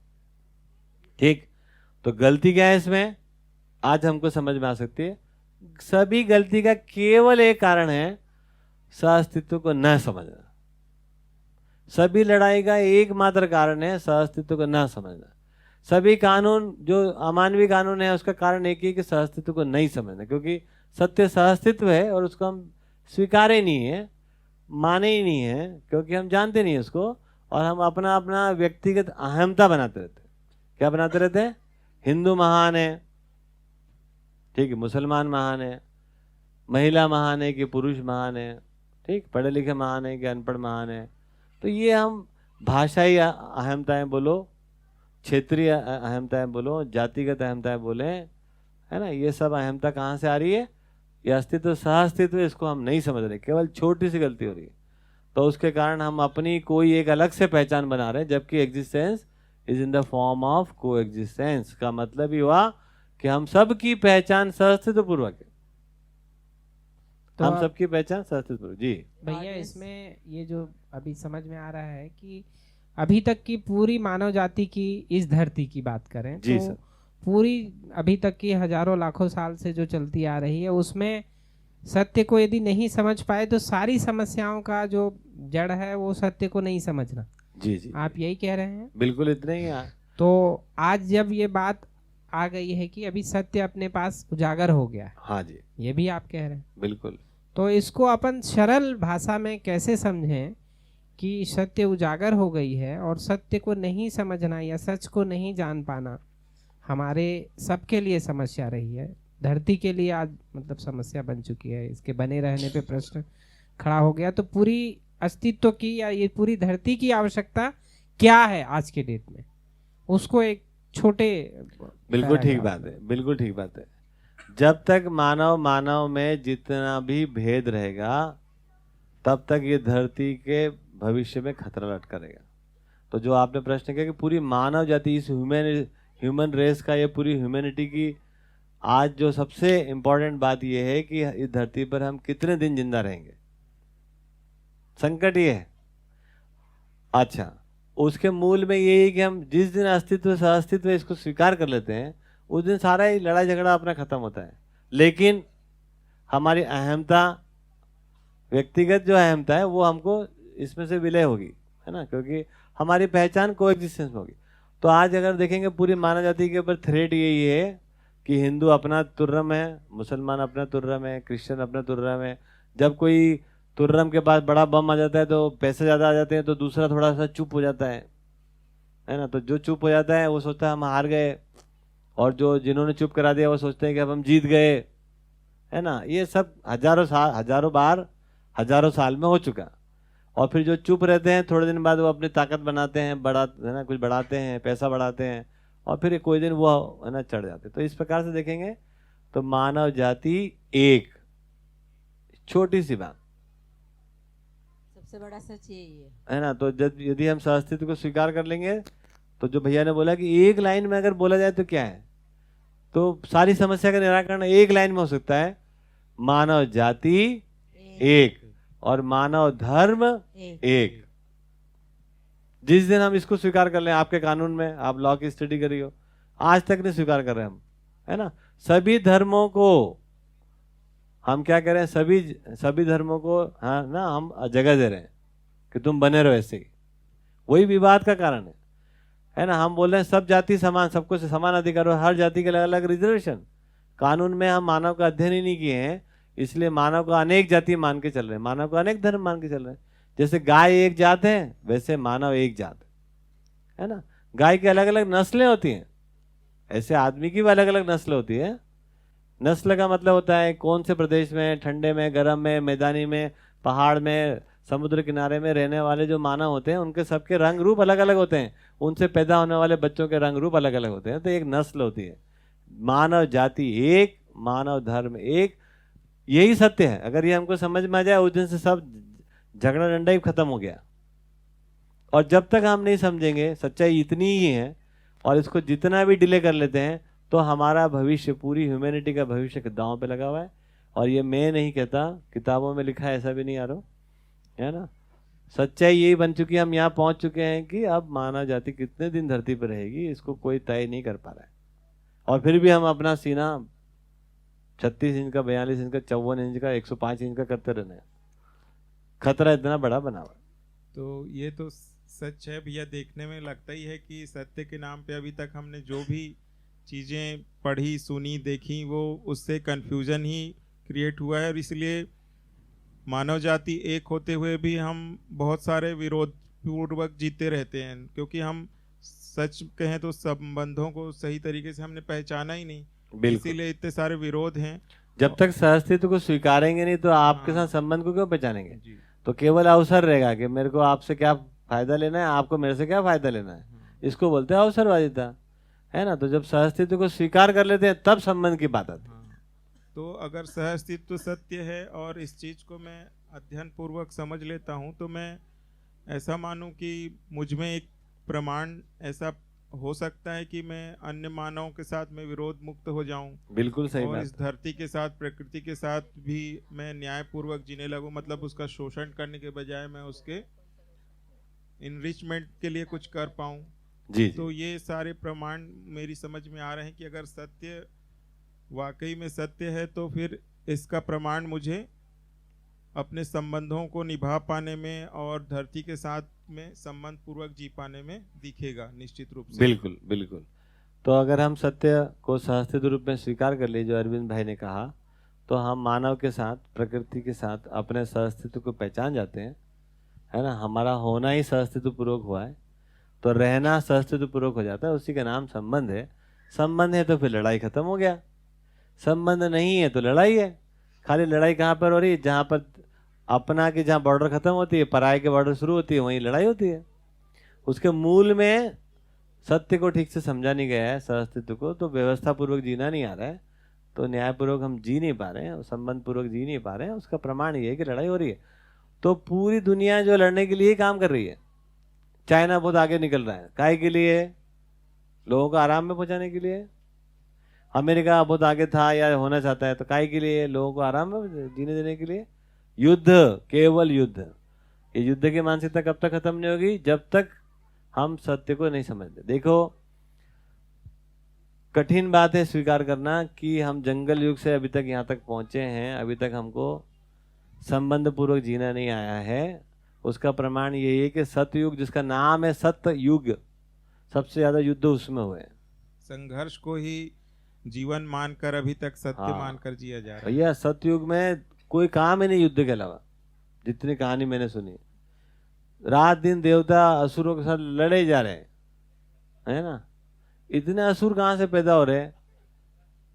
ठीक, तो गलती क्या है इसमें, आज हमको समझ में आ सकती है। सभी गलती का केवल एक कारण है, सहअस्तित्व को न समझना। सभी लड़ाई का एकमात्र कारण है सहअस्तित्व को न समझना। सभी कानून जो अमानवीय कानून है उसका कारण एक ही कि सहअस्तित्व को नहीं समझना, क्योंकि सत्य सहअस्तित्व है और उसको हम स्वीकारे नहीं है, माने ही नहीं है, क्योंकि हम जानते नहीं उसको, और हम अपना अपना व्यक्तिगत अहमता बनाते रहते हैं। क्या बनाते रहते हैं? हिंदू महान है, ठीक है, मुसलमान महान है, महिला महान है कि पुरुष महान है, ठीक, पढ़े लिखे महान है कि अनपढ़ महान है। तो ये हम भाषाई अहमताएं बोलो, क्षेत्रीय अहमताएं बोलो, जातिगत अहमताएं बोले, है ना, ये सब अहमता कहाँ से आ रही है? ये अस्तित्व सहअस्तित्व, इसको हम नहीं समझ रहे, केवल छोटी सी गलती हो रही है। तो उसके कारण हम अपनी कोई एक अलग से पहचान बना रहे हैं, जबकि existence is in the form of को एग्जिस्टेंस। का मतलब ही हुआ कि हम सब की पहचान सहअस्तित्व पूर्वक है, तो हम सबकी पहचान सहअस्तित्व पूर्वक। जी भैया, इसमें ये जो अभी समझ में आ रहा है कि अभी तक की पूरी मानव जाति की इस धरती की बात करें जी तो सर, पूरी अभी तक की हजारों लाखों साल से जो चलती आ रही है, उसमें सत्य को यदि नहीं समझ पाए तो सारी समस्याओं का जो जड़ है वो सत्य को नहीं समझना। जी जी, आप यही कह रहे हैं? बिल्कुल इतना ही है। तो आज जब ये बात आ गई है कि अभी सत्य अपने पास उजागर हो गया है, हाँ जी, ये भी आप कह रहे हैं, बिल्कुल। तो इसको अपन सरल भाषा में कैसे समझें कि सत्य उजागर हो गई है और सत्य को नहीं समझना या सच को नहीं जान पाना हमारे सबके लिए समस्या रही है, धरती के लिए आज मतलब समस्या बन चुकी है, इसके बने रहने पे प्रश्न खड़ा हो गया। तो पूरी अस्तित्व की या ये पूरी धरती की आवश्यकता क्या है आज के डेट में, उसको एक छोटे बिल्कुल ठीक बात है, बिल्कुल ठीक बात है। जब तक मानव में जितना भी भेद रहेगा तब तक ये धरती के भविष्य में खतरा लटका रहेगा। तो जो आपने प्रश्न किया कि पूरी मानव जाति, इस ह्यूमन रेस का, ये पूरी ह्यूमैनिटी की आज जो सबसे इम्पोर्टेंट बात ये है कि इस धरती पर हम कितने दिन जिंदा रहेंगे, संकट ये है। अच्छा, उसके मूल में ये है कि हम जिस दिन अस्तित्व सहअस्तित्व इसको स्वीकार कर लेते हैं उस दिन सारा ही लड़ाई झगड़ा अपना खत्म होता है। लेकिन हमारी अहमता व्यक्तिगत जो अहमता है वो हमको इसमें से विलय होगी, है ना, क्योंकि हमारी पहचान को एग्जिस्टेंस में होगी। तो आज अगर देखेंगे पूरी मानव जाति के ऊपर थ्रेट यही है कि हिंदू अपना तुर्रम है, मुसलमान अपना तुर्रम है, क्रिश्चियन अपना तुर्रम है। जब कोई तुर्रम के पास बड़ा बम आ जाता है तो पैसे ज़्यादा आ जाते हैं तो दूसरा थोड़ा सा चुप हो जाता है ना। तो जो चुप हो जाता है वो सोचता है हम हार गए, और जो जिन्होंने चुप करा दिया वो सोचते हैं कि अब हम जीत गए, है ना। ये सब हजारों साल में हो चुका। और फिर जो चुप रहते हैं थोड़े दिन बाद वो अपनी ताकत बनाते हैं, है ना, कुछ बढ़ाते हैं, पैसा बढ़ाते हैं, और फिर कोई दिन वो, है ना, चढ़ जाते हैं। तो इस प्रकार से देखेंगे तो मानव जाति एक, छोटी सी बात, सबसे बड़ा सच यही है ना। तो यदि हम सहअस्तित्व को स्वीकार कर लेंगे तो जो भैया ने बोला कि एक लाइन में अगर बोला जाए तो क्या है, तो सारी समस्या का निराकरण एक लाइन में हो सकता है। मानव जाति एक और मानव धर्म एक। जिस दिन हम इसको स्वीकार कर लें, आपके कानून में आप लॉ की स्टडी करी हो, आज तक नहीं स्वीकार कर रहे हम, है ना। सभी धर्मों को हम क्या कह रहे हैं, सभी धर्मों को, हाँ ना, हम जगह दे रहे हैं कि तुम बने रहो ऐसे ही। वही विवाद का कारण है ना। हम बोल रहे हैं सब जाति समान, सबको समान अधिकार हो, हर जाति के अलग अलग रिजर्वेशन। कानून में हम मानव का अध्ययन ही नहीं किए हैं, इसलिए मानव को अनेक जाति मान के चल रहे हैं, मानव को अनेक धर्म मान के चल रहे हैं। जैसे गाय एक जात है वैसे मानव एक जात है ना। गाय की अलग अलग नस्लें होती हैं, ऐसे आदमी की भी अलग अलग नस्ल होती है। नस्ल का मतलब होता है कौन से प्रदेश में, ठंडे में, गर्म में, मैदानी में, पहाड़ में, समुद्र किनारे में रहने वाले जो मानव होते हैं उनके सबके रंग रूप अलग अलग होते हैं, उनसे पैदा होने वाले बच्चों के रंग रूप अलग अलग होते हैं। तो एक नस्ल होती है। मानव जाति एक, मानव धर्म एक, यही सत्य है। अगर ये हमको समझ में आ जाए उस दिन से सब झगड़ा डंडा ही खत्म हो गया। और जब तक हम नहीं समझेंगे सच्चाई इतनी ही है और इसको जितना भी डिले कर लेते हैं तो हमारा भविष्य, पूरी ह्यूमैनिटी का भविष्य दांव पे लगा हुआ है। और ये मैं नहीं कहता, किताबों में लिखा है, ऐसा भी नहीं आ रहा, है ना। सच्चाई यही बन चुकी है, हम यहाँ पहुंच चुके हैं कि अब मानव जाति कितने दिन धरती पर रहेगी इसको कोई तय नहीं कर पा रहा है। और फिर भी हम अपना सीना 36 इंच का, 42 इंच का, 54 इंच का, 105 इंच का करते रहना है। खतरा इतना बड़ा बना हुआ। तो ये तो सच है भैया, देखने में लगता ही है कि सत्य के नाम पे अभी तक हमने जो भी चीज़ें पढ़ी, सुनी, देखी, वो उससे कंफ्यूजन ही क्रिएट हुआ है। और इसलिए मानव जाति एक होते हुए भी हम बहुत सारे विरोध पूर्वक जीते रहते हैं, क्योंकि हम सच कहें तो संबंधों को सही तरीके से हमने पहचाना ही नहीं, इसीलिए इतने सारे विरोध हैं। जब तक सहअस्तित्व को स्वीकारेंगे नहीं तो आपके साथ संबंध को क्यों पहचानेंगे। तो केवल अवसर रहेगा कि मेरे को आपसे क्या फायदा लेना है, आपको मेरे से क्या फायदा लेना है, इसको बोलते हैं अवसरवादिता, है ना। तो जब सहअस्तित्व को स्वीकार कर लेते हैं तब संबंध की बात आती है। तो अगर सहअस्तित्व सत्य है और इस चीज़ को मैं अध्ययन पूर्वक समझ लेता हूँ तो मैं ऐसा मानूं कि मुझ में एक प्रमाण ऐसा हो सकता है कि मैं अन्य मानवों के साथ में विरोध मुक्त हो जाऊं। बिल्कुल सही और बात। इस धरती के साथ, प्रकृति के साथ भी मैं न्यायपूर्वक जीने लगूं, मतलब उसका शोषण करने के बजाय मैं उसके इनरिचमेंट के लिए कुछ कर पाऊं। जी। तो ये सारे प्रमाण मेरी समझ में आ रहे हैं कि अगर सत्य वाकई में सत्य है तो फिर इसका प्रमाण मुझे अपने संबंधों को निभा पाने में और धरती के साथ में संबंध पूर्वक जी पाने में दिखेगा निश्चित रूप से। बिल्कुल बिल्कुल। तो अगर हम सत्य को सहअस्तित्व रूप में स्वीकार कर ले, जो अरविंद भाई ने कहा, तो हम मानव के साथ, प्रकृति के साथ अपने सहअस्तित्व को पहचान जाते हैं, है ना। हमारा होना ही सहअस्तित्व पूर्वक हुआ है तो रहना सहअस्तित्व पूर्वक हो जाता है, उसी का नाम संबंध है। संबंध है तो फिर लड़ाई खत्म हो गया, संबंध नहीं है तो लड़ाई है। खाली लड़ाई कहाँ पर हो रही है, जहाँ पर अपना की जहाँ बॉर्डर खत्म होती है, पराये के बॉर्डर शुरू होती है, वहीं लड़ाई होती है। उसके मूल में सत्य को ठीक से समझा नहीं गया है, सहअस्तित्व को, तो व्यवस्था पूर्वक जीना नहीं आ रहा है, तो न्यायपूर्वक हम जी नहीं पा रहे हैं, संबंध पूर्वक जी नहीं पा रहे हैं। उसका प्रमाण ये है कि लड़ाई हो रही है। तो पूरी दुनिया जो लड़ने के लिए काम कर रही है, चाइना बहुत आगे निकल रहा है, काहे के लिए, लोगों को आराम में पहुंचाने के लिए। अमेरिका बहुत आगे था या होना चाहता है तो काहे के लिए, लोगों को आराम में जीने देने के लिए। युद्ध, केवल युद्ध। ये युद्ध की मानसिकता कब तक खत्म नहीं होगी, जब तक हम सत्य को नहीं समझते। देखो, कठिन बात है स्वीकार करना कि हम जंगल युग से अभी तक यहाँ तक पहुंचे हैं, अभी तक हमको संबंध पूर्वक जीना नहीं आया है, उसका प्रमाण यही है कि सतयुग जिसका नाम है सतयुग, सबसे ज्यादा युद्ध उसमें हुए हैं। संघर्ष को ही जीवन मानकर अभी तक सत्य हाँ। मानकर जिया जा रहा है। भैया सतयुग में कोई काम ही नहीं युद्ध के अलावा, जितनी कहानी मैंने सुनी, रात दिन देवता असुरों के साथ लड़े जा रहे हैं, है ना। इतने असुर कहाँ से पैदा हो रहे हैं,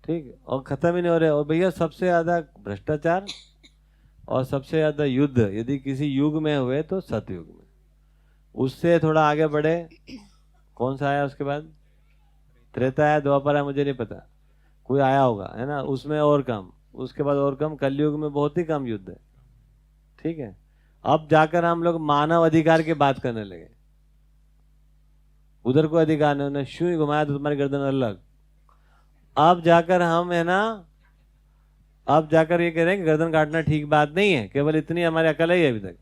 ठीक, और खत्म ही नहीं हो रहे। और भैया सबसे ज्यादा भ्रष्टाचार और सबसे ज्यादा युद्ध यदि किसी युग में हुए तो सतयुग में। उससे थोड़ा आगे बढ़े, कौन सा आया उसके बाद, त्रेता आया, द्वापर आया, मुझे नहीं पता, कोई आया होगा, है ना, उसमें और कम, उसके बाद और कम, कलयुग में बहुत ही कम युद्ध है, ठीक है। अब जाकर हम लोग मानव अधिकार की बात करने लगे, उधर को अधिकार नहीं, उन्हें शू ही घुमाया तो तुम्हारी गर्दन अलग। अब जाकर हम, है ना, अब जाकर ये कह रहे हैं कि गर्दन काटना ठीक बात नहीं है, केवल इतनी हमारी अकल है अभी तक।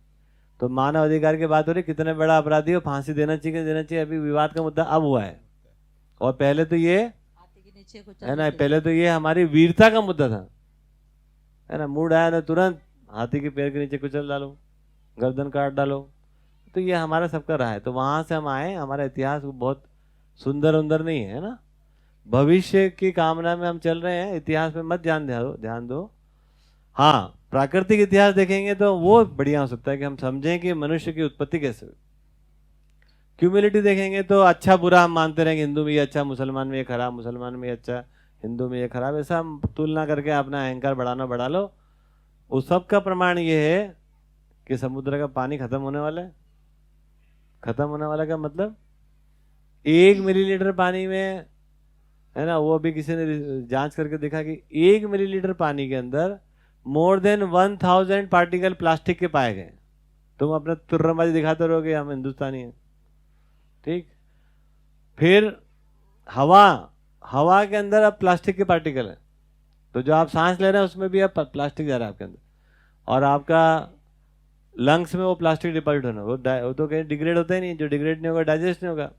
तो मानव अधिकार की बात हो रही, कितने बड़ा अपराधी हो, फांसी देना चाहिए, अभी विवाद का मुद्दा अब हुआ है। और पहले तो ये, है ना, पहले तो ये हमारी वीरता का मुद्दा था, है ना, मूड आया ना तुरंत हाथी के पैर के नीचे कुचल डालो, गर्दन काट डालो। तो ये हमारा सबका रहा है। तो वहां से हम आए, हमारा इतिहास बहुत सुंदर उंदर नहीं है ना, भविष्य की कामना में हम चल रहे हैं, इतिहास में मत ध्यान दो। हाँ, प्राकृतिक इतिहास देखेंगे तो वो बढ़िया हो सकता है कि हम समझें कि मनुष्य की उत्पत्ति कैसे हुई। क्यूमिलिटी देखेंगे तो अच्छा बुरा हम मानते रहेंगे, हिंदू में ये अच्छा, मुसलमान में ये खराब, मुसलमान में ये अच्छा, हिंदू में ये खराब, ऐसा हम तुलना करके अपना अहंकार बढ़ा लो। उस सब का प्रमाण ये है कि समुद्र का पानी खत्म होने वाला है। खत्म होने वाला का मतलब 1 मिलीलीटर पानी में, है ना, वो अभी किसी ने जांच करके देखा कि 1 मिलीलीटर पानी के अंदर मोर देन 1000 पार्टिकल प्लास्टिक के पाए गए। तुम अपने तुर्रमबाजी दिखाते रहोगे हम हिंदुस्तानी हैं, ठीक। फिर हवा के अंदर अब प्लास्टिक के पार्टिकल है, तो जो आप सांस ले रहे हैं उसमें भी अब प्लास्टिक जा रहा है आपके अंदर, और आपका लंग्स में वो प्लास्टिक डिपॉजिट होना, वो तो कहीं डिग्रेड होता ही नहीं, जो डिग्रेड नहीं होगा डाइजेस्ट नहीं होगा।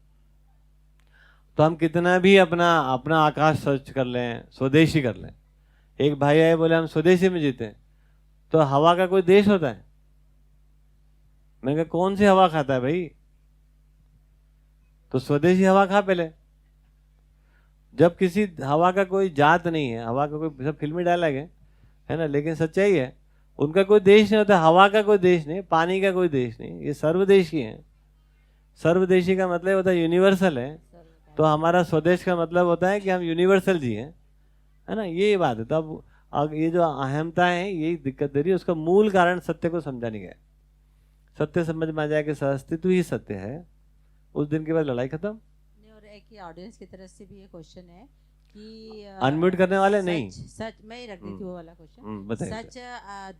तो हम कितना भी अपना आकाश सर्च कर लें, स्वदेशी कर लें। एक भाई आए बोले हम स्वदेशी में जीते हैं, तो हवा का कोई देश होता है? मैंने कहा कौन सी हवा खाता है भाई, तो स्वदेशी हवा खा पहले। जब किसी हवा का कोई जात नहीं है, हवा का कोई, सब फिल्मी डायलॉग है ना, लेकिन सच्चाई है, उनका कोई देश नहीं होता। हवा का कोई देश नहीं, पानी का कोई देश नहीं, ये सर्वदेशी है। सर्वदेशी का मतलब होता है यूनिवर्सल है, तो हमारा स्वदेश का मतलब होता है कि हम यूनिवर्सल जी हैं, है ना, ये बात है। तब अब ये जो अहमता है यही दिक्कत दे रही है, उसका मूल कारण सत्य को समझा नहीं गया। सत्य समझ में आ जाए कि अस्तित्व ही सत्य है, उस दिन के बाद लड़ाई खत्म। और एक ही ऑडियंस की तरफ से भी ये क्वेश्चन है कि अनम्यूट करने वाले नहीं, सच मैं ही रख दी थी वो वाला क्वेश्चन। सच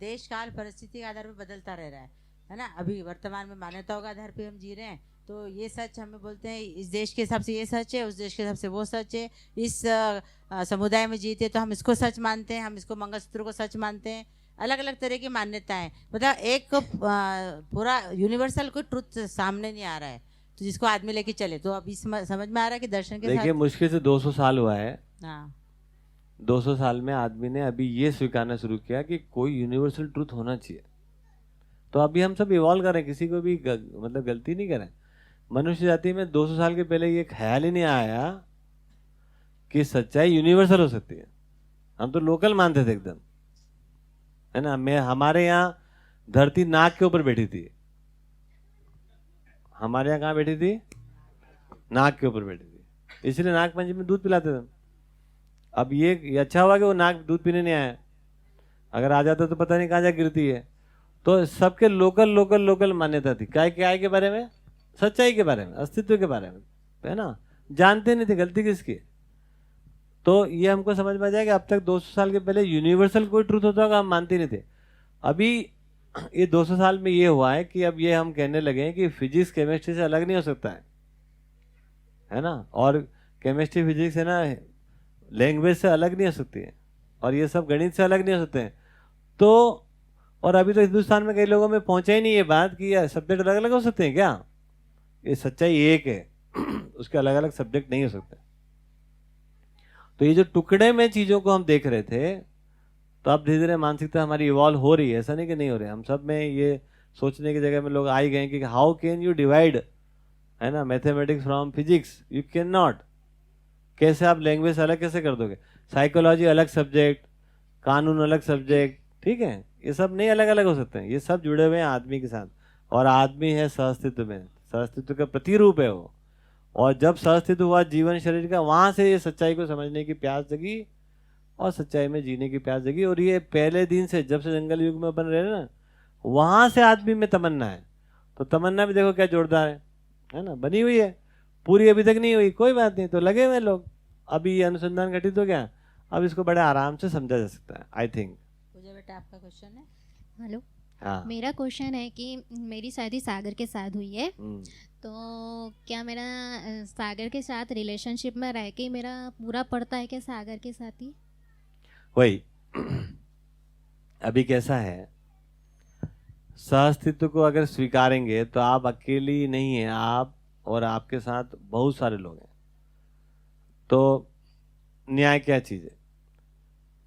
देश काल परिस्थिति के आधार पर बदलता रह रहा है ना। अभी वर्तमान में मान्यताओं के आधार पे हम जी रहे हैं, तो ये सच हमें बोलते हैं इस देश के हिसाब से ये सच है, उस देश के हिसाब से वो सच है। इस समुदाय में जीते तो हम इसको सच मानते हैं, हम इसको मंगलसूत्र को सच मानते हैं। अलग अलग तरह की मान्यताएं, मतलब एक पूरा यूनिवर्सल कोई ट्रुथ सामने नहीं आ रहा है, तो जिसको आदमी लेके चले। तो अभी समझ में आ रहा है कि दर्शन के देखिए मुश्किल से 200 साल हुआ है। हाँ, 200 साल में आदमी ने अभी ये स्वीकारना शुरू किया कि कोई यूनिवर्सल ट्रूथ होना चाहिए। तो अभी हम सब इवॉल्व करें, किसी को भी मतलब गलती नहीं करें। मनुष्य जाति में 200 साल के पहले ये ख्याल ही नहीं आया कि सच्चाई यूनिवर्सल हो सकती है। हम तो लोकल मानते थे एकदम, है ना। हमारे यहाँ धरती नाक के ऊपर बैठी थी। हमारे यहाँ कहाँ बैठी थी? नाक के ऊपर बैठी थी, इसलिए नाग पंचमी में दूध पिलाते थे। अब ये अच्छा हुआ कि वो नाग दूध पीने नहीं आया, अगर आ जाता तो पता नहीं कहाँ जा गिरती है। तो सबके लोकल लोकल लोकल मान्यता थी, क्या के बारे में, सच्चाई के बारे में, अस्तित्व के बारे में, है ना। जानते नहीं थे गलती किसकी। तो ये हमको समझ में आ जाएगा अब तक 200 साल के पहले यूनिवर्सल कोई ट्रूथ होता होगा हम मानते नहीं थे। अभी ये 200 साल में ये हुआ है कि अब ये हम कहने लगे हैं कि फिजिक्स केमिस्ट्री से अलग नहीं हो सकता है ना। और केमिस्ट्री फिजिक्स है ना लैंग्वेज से अलग नहीं हो सकती है, और ये सब गणित से अलग नहीं हो सकते हैं। तो और अभी तो हिंदुस्तान में कई लोगों में पहुंचा ही नहीं ये बात कि सब्जेक्ट अलग अलग हो सकते हैं क्या। ये सच्चाई एक है, उसके अलग अलग सब्जेक्ट नहीं हो सकते। तो ये जो टुकड़े में चीजों को हम देख रहे थे, तो अब धीरे धीरे मानसिकता हमारी इवॉल्व हो रही है, ऐसा नहीं कि नहीं हो रही है। हम सब में ये सोचने की जगह में लोग आ ही गए कि हाउ कैन यू डिवाइड, है ना, mathematics from physics, you can not. कैसे आप लैंग्वेज अलग कैसे कर दोगे? साइकोलॉजी अलग सब्जेक्ट, कानून अलग सब्जेक्ट, ठीक है, ये सब नहीं अलग अलग हो सकते हैं, ये सब जुड़े हुए हैं आदमी के साथ। और आदमी है सहअस्तित्व में, सहअस्तित्व का प्रतिरूप है वो। और जब सहअस्तित्व हुआ जीवन शरीर का, वहां से ये सच्चाई को समझने की प्यास जगी और सच्चाई में जीने की प्यास जगी। और ये पहले दिन से, जब से जंगल युग में बन रहे हैं ना, वहां से आदमी में तमन्ना है। तो तमन्ना भी देखो क्या जोरदार है ना, बनी हुई है, पूरी अभी तक नहीं हुई, कोई बात नहीं, तो लगे हुए लोग। अभी ये अनुसंधान घटित हो गया, अब इसको बड़े आराम से समझा जा सकता है, आई थिंक। पूजा बेटा आपका क्वेश्चन है। हेलो। हाँ। मेरा क्वेश्चन है कि मेरी शादी सागर के साथ हुई है, तो क्या मेरा सागर के साथ रिलेशनशिप में रह के मेरा पूरा पड़ता है क्या सागर के साथ ही? वही अभी कैसा है, सहअस्तित्व को अगर स्वीकारेंगे तो आप अकेली नहीं है, आप और आपके साथ बहुत सारे लोग हैं। तो न्याय क्या चीज़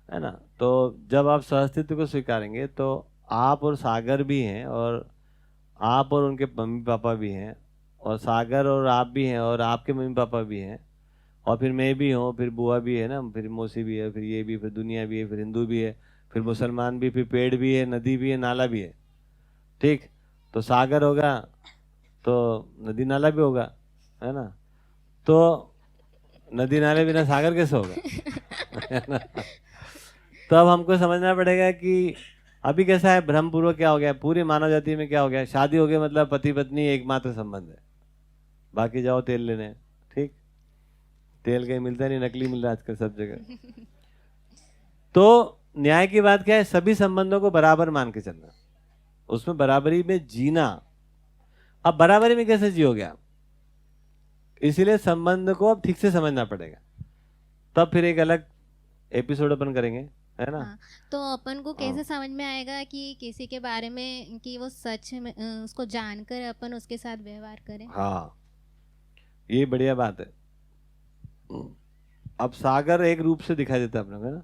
है ना? तो जब आप सहअस्तित्व को स्वीकारेंगे तो आप और सागर भी हैं, और आप और उनके मम्मी पापा भी हैं, और सागर और आप भी हैं, और आपके मम्मी पापा भी हैं, और फिर मैं भी हूँ, फिर बुआ भी है ना, फिर मौसी भी है, फिर ये भी, फिर दुनिया भी है, फिर हिंदू भी है, फिर मुसलमान भी, फिर पेड़ भी है, नदी भी है, नाला भी है, ठीक। तो सागर होगा तो नदी नाला भी होगा, है ना? तो नदी नाले बिना सागर कैसे होगा? है ना? तो अब हमको समझना पड़ेगा कि अभी कैसा है, भ्रमपूर्वक क्या हो गया, पूरी मानव जाति में क्या हो गया, शादी हो गई मतलब पति पत्नी एकमात्र संबंध है, बाकी जाओ तेल लेने, ठीक। तेल कहीं मिलता नहीं, नकली मिल रहा है आजकल सब जगह। तो न्याय की बात क्या है, सभी संबंधों को बराबर मान के चलना, उसमें बराबरी में जीना। अब बराबरी में कैसे जियोगे आप? इसीलिए संबंध को अब ठीक से समझना पड़ेगा, तब फिर एक अलग एपिसोड अपन करेंगे, है ना? हाँ, तो अपन को कैसे समझ में आएगा कि किसी के बारे में कि वो सच में उसको जानकर अपन उसके साथ व्यवहार करें? हाँ, ये बढ़िया बात है। अब सागर एक रूप से दिखाई देता है अपने को, है ना?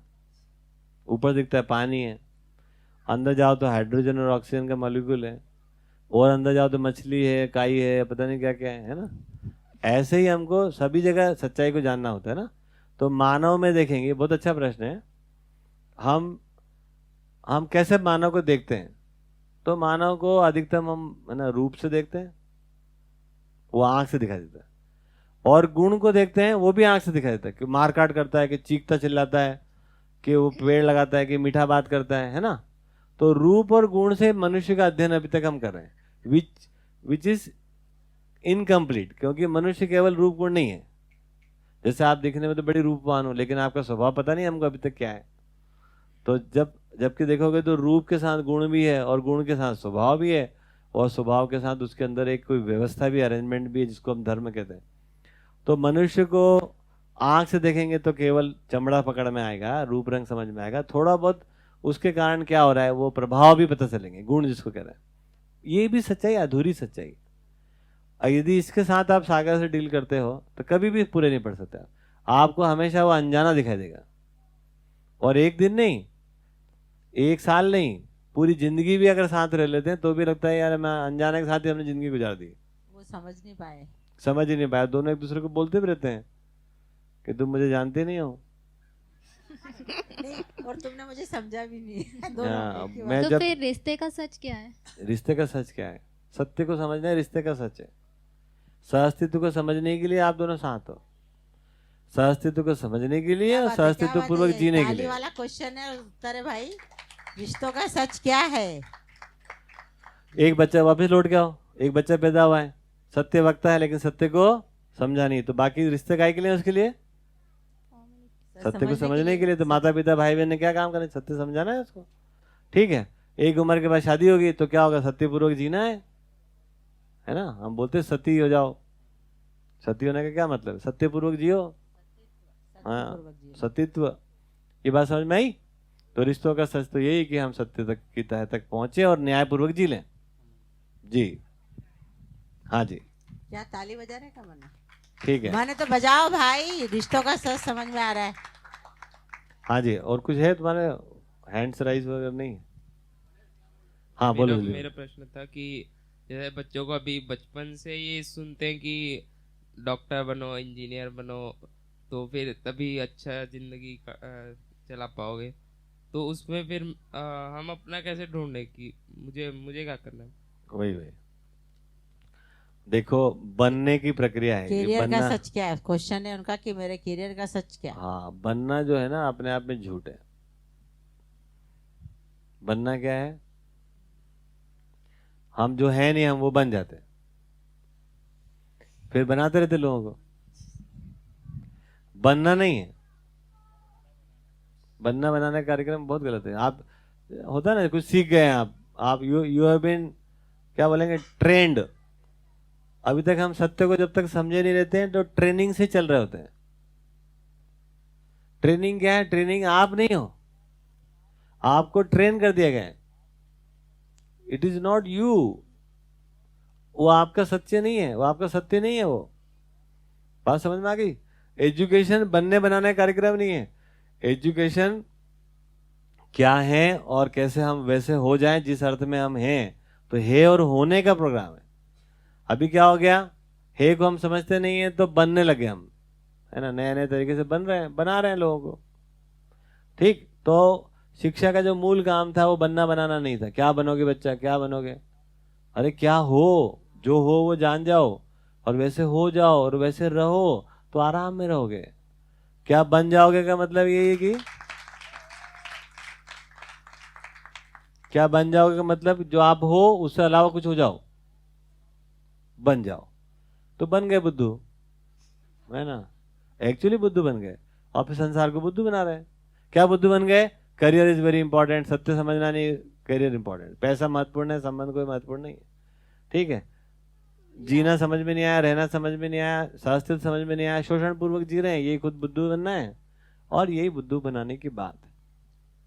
ऊपर दिखता है पानी है, अंदर जाओ तो हाइड्रोजन और ऑक्सीजन का मॉलिक्यूल है, और अंदर जाओ तो मछली है, काई है, पता नहीं क्या क्या है ना? ऐसे ही हमको सभी जगह सच्चाई को जानना होता है ना। तो मानव में देखेंगे, बहुत अच्छा प्रश्न है, हम कैसे मानव को देखते हैं? तो मानव को अधिकतम हम, है ना, रूप से देखते हैं, वो आंख से दिखाई देता है। और गुण को देखते हैं, वो भी आंख से दिखाई देता है, कि मार काट करता है, कि चीखता चिल्लाता है, कि वो पेड़ लगाता है, कि मीठा बात करता है ना? तो रूप और गुण से मनुष्य का अध्ययन अभी तक हम कर रहे हैं, विच इज इनकम्प्लीट, क्योंकि मनुष्य केवल रूप गुण नहीं है। जैसे आप दिखने में तो बड़ी रूपवान हो, लेकिन आपका स्वभाव पता नहीं हमको अभी तक क्या है। तो जबकि देखोगे तो रूप के साथ गुण भी है, और गुण के साथ स्वभाव भी है, और स्वभाव के साथ उसके अंदर एक कोई व्यवस्था भी, अरेंजमेंट भी है, जिसको हम धर्म कहते हैं। तो मनुष्य को आंख से देखेंगे तो केवल चमड़ा पकड़ में आएगा, रूप रंग समझ में आएगा, थोड़ा बहुत उसके कारण क्या हो रहा है वो प्रभाव भी पता चलेंगे, गुण जिसको कह रहे हैं। ये भी सच्चाई, अधूरी सच्चाई। यदि इसके साथ आप सागर से डील करते हो तो कभी भी पूरे नहीं पड़ सकते। आपको हमेशा वो अनजाना दिखाई देगा, और एक दिन नहीं, एक साल नहीं, पूरी जिंदगी भी अगर साथ रह लेते हैं तो भी लगता है यार मैं अनजाने के साथ ही हमने जिंदगी गुजार दी। वो समझ नहीं पाए, समझ ही नहीं पाया। दोनों एक दूसरे को बोलते भी रहते हैं कि तुम मुझे जानते नहीं हो। नहीं, और तुमने मुझे समझा भी नहीं। हाँ, दोनों मैं तो जब फिर रिश्ते का सच क्या है? रिश्ते का सच क्या है? सत्य को समझना है, रिश्ते का सच है। सहअस्तित्व को समझने के लिए आप दोनों साथ हो, सहअस्तित्व को समझने के लिए, और सहअस्तित्व पूर्वक जीने के लिए। वाला क्वेश्चन है, उत्तर है भाई, रिश्तों का सच क्या है? एक बच्चा वापस लौट गया हो, एक बच्चा पैदा हुआ है, सत्य वक्ता है, लेकिन सत्य को समझा नहीं, तो बाकी रिश्ते काय के लिए? उसके लिए सत्य को समझने के लिए। तो माता पिता भाई बहन ने क्या काम करना है? सत्य समझाना है उसको, ठीक है। एक उम्र के बाद शादी होगी तो क्या होगा? सत्यपूर्वक जीना है ना? हम बोलते हैं सती हो जाओ। सती होने का क्या मतलब है? सत्यपूर्वक जियो, हाँ, सतीत्व। ये बात समझ में आई? तो रिश्तों का सच तो यही कि हम सत्य तक की तह तक पहुंचे और न्यायपूर्वक जी लें। जी हाँ जी, क्या ताली बजाने का मन है? ठीक है, मैंने तो बजाओ भाई, रिश्तों का सच समझ में आ रहा है। हाँ जी। और कुछ है तुम्हारे? हैंड्स राइज वगैरह नहीं? हाँ बोलो मेरा बोलो। मेरा प्रश्न था कि जैसे बच्चों को अभी बचपन से ये सुनते हैं कि डॉक्टर बनो, इंजीनियर बनो, तो फिर तभी अच्छा जिंदगी चला पाओगे, तो उसमें फिर हम अपना कैसे ढूंढे कि मुझे क्या करना है? वही वही देखो, बनने की प्रक्रिया है ये, करियर का बनना। सच क्या है? क्वेश्चन है उनका कि मेरे करियर का सच क्या है? हाँ, बनना जो है ना अपने आप में झूठ है। बनना क्या है? हम जो है नहीं, हम वो बन जाते हैं, फिर बनाते रहते लोगों को। बनना नहीं है। बनना बनाने का कार्यक्रम बहुत गलत है। आप होता है ना, कुछ सीख गए हैं आप यू हैव बीन, क्या बोलेंगे, ट्रेंड। अभी तक हम सत्य को जब तक समझे नहीं रहते हैं तो ट्रेनिंग से चल रहे होते हैं। ट्रेनिंग क्या है? ट्रेनिंग आप नहीं हो, आपको ट्रेन कर दिया गया है। It is not you. वो आपका सत्य नहीं है, वो आपका सत्य नहीं है। वो बात समझ में आ गई? एजुकेशन बनने बनाने का कार्यक्रम नहीं है। एजुकेशन क्या है और कैसे हम वैसे हो जाएं जिस अर्थ में हम हैं, तो है और होने का प्रोग्राम है। अभी क्या हो गया, हे को हम समझते नहीं है तो बनने लगे हम, है ना, नए नए तरीके से बन रहे हैं, बना रहे हैं लोगों को। ठीक, तो शिक्षा का जो मूल काम था वो बनना बनाना नहीं था। क्या बनोगे बच्चा, क्या बनोगे? अरे क्या हो, जो हो वो जान जाओ और वैसे हो जाओ और वैसे रहो तो आराम में रहोगे। क्या बन जाओगे का मतलब यही है कि क्या बन जाओगे का मतलब जो आप हो उससे अलावा कुछ हो जाओ, बन जाओ। तो बन गए बुद्धू, है ना, एक्चुअली बुद्धू बन गए और फिर संसार को बुद्धू बना रहे हैं। क्या बुद्धू बन गए? Career is very important. सत्य समझना नहीं, करियर इंपॉर्टेंट। पैसा महत्वपूर्ण है, संबंध कोई महत्वपूर्ण नहीं है। ठीक है, जीना समझ में नहीं आया, रहना समझ में नहीं आया, शास्त्र समझ में नहीं आया, शोषण पूर्वक जी रहे हैं, यही खुद बुद्धू बनना है। और यही बुद्धू बनाने की बात है।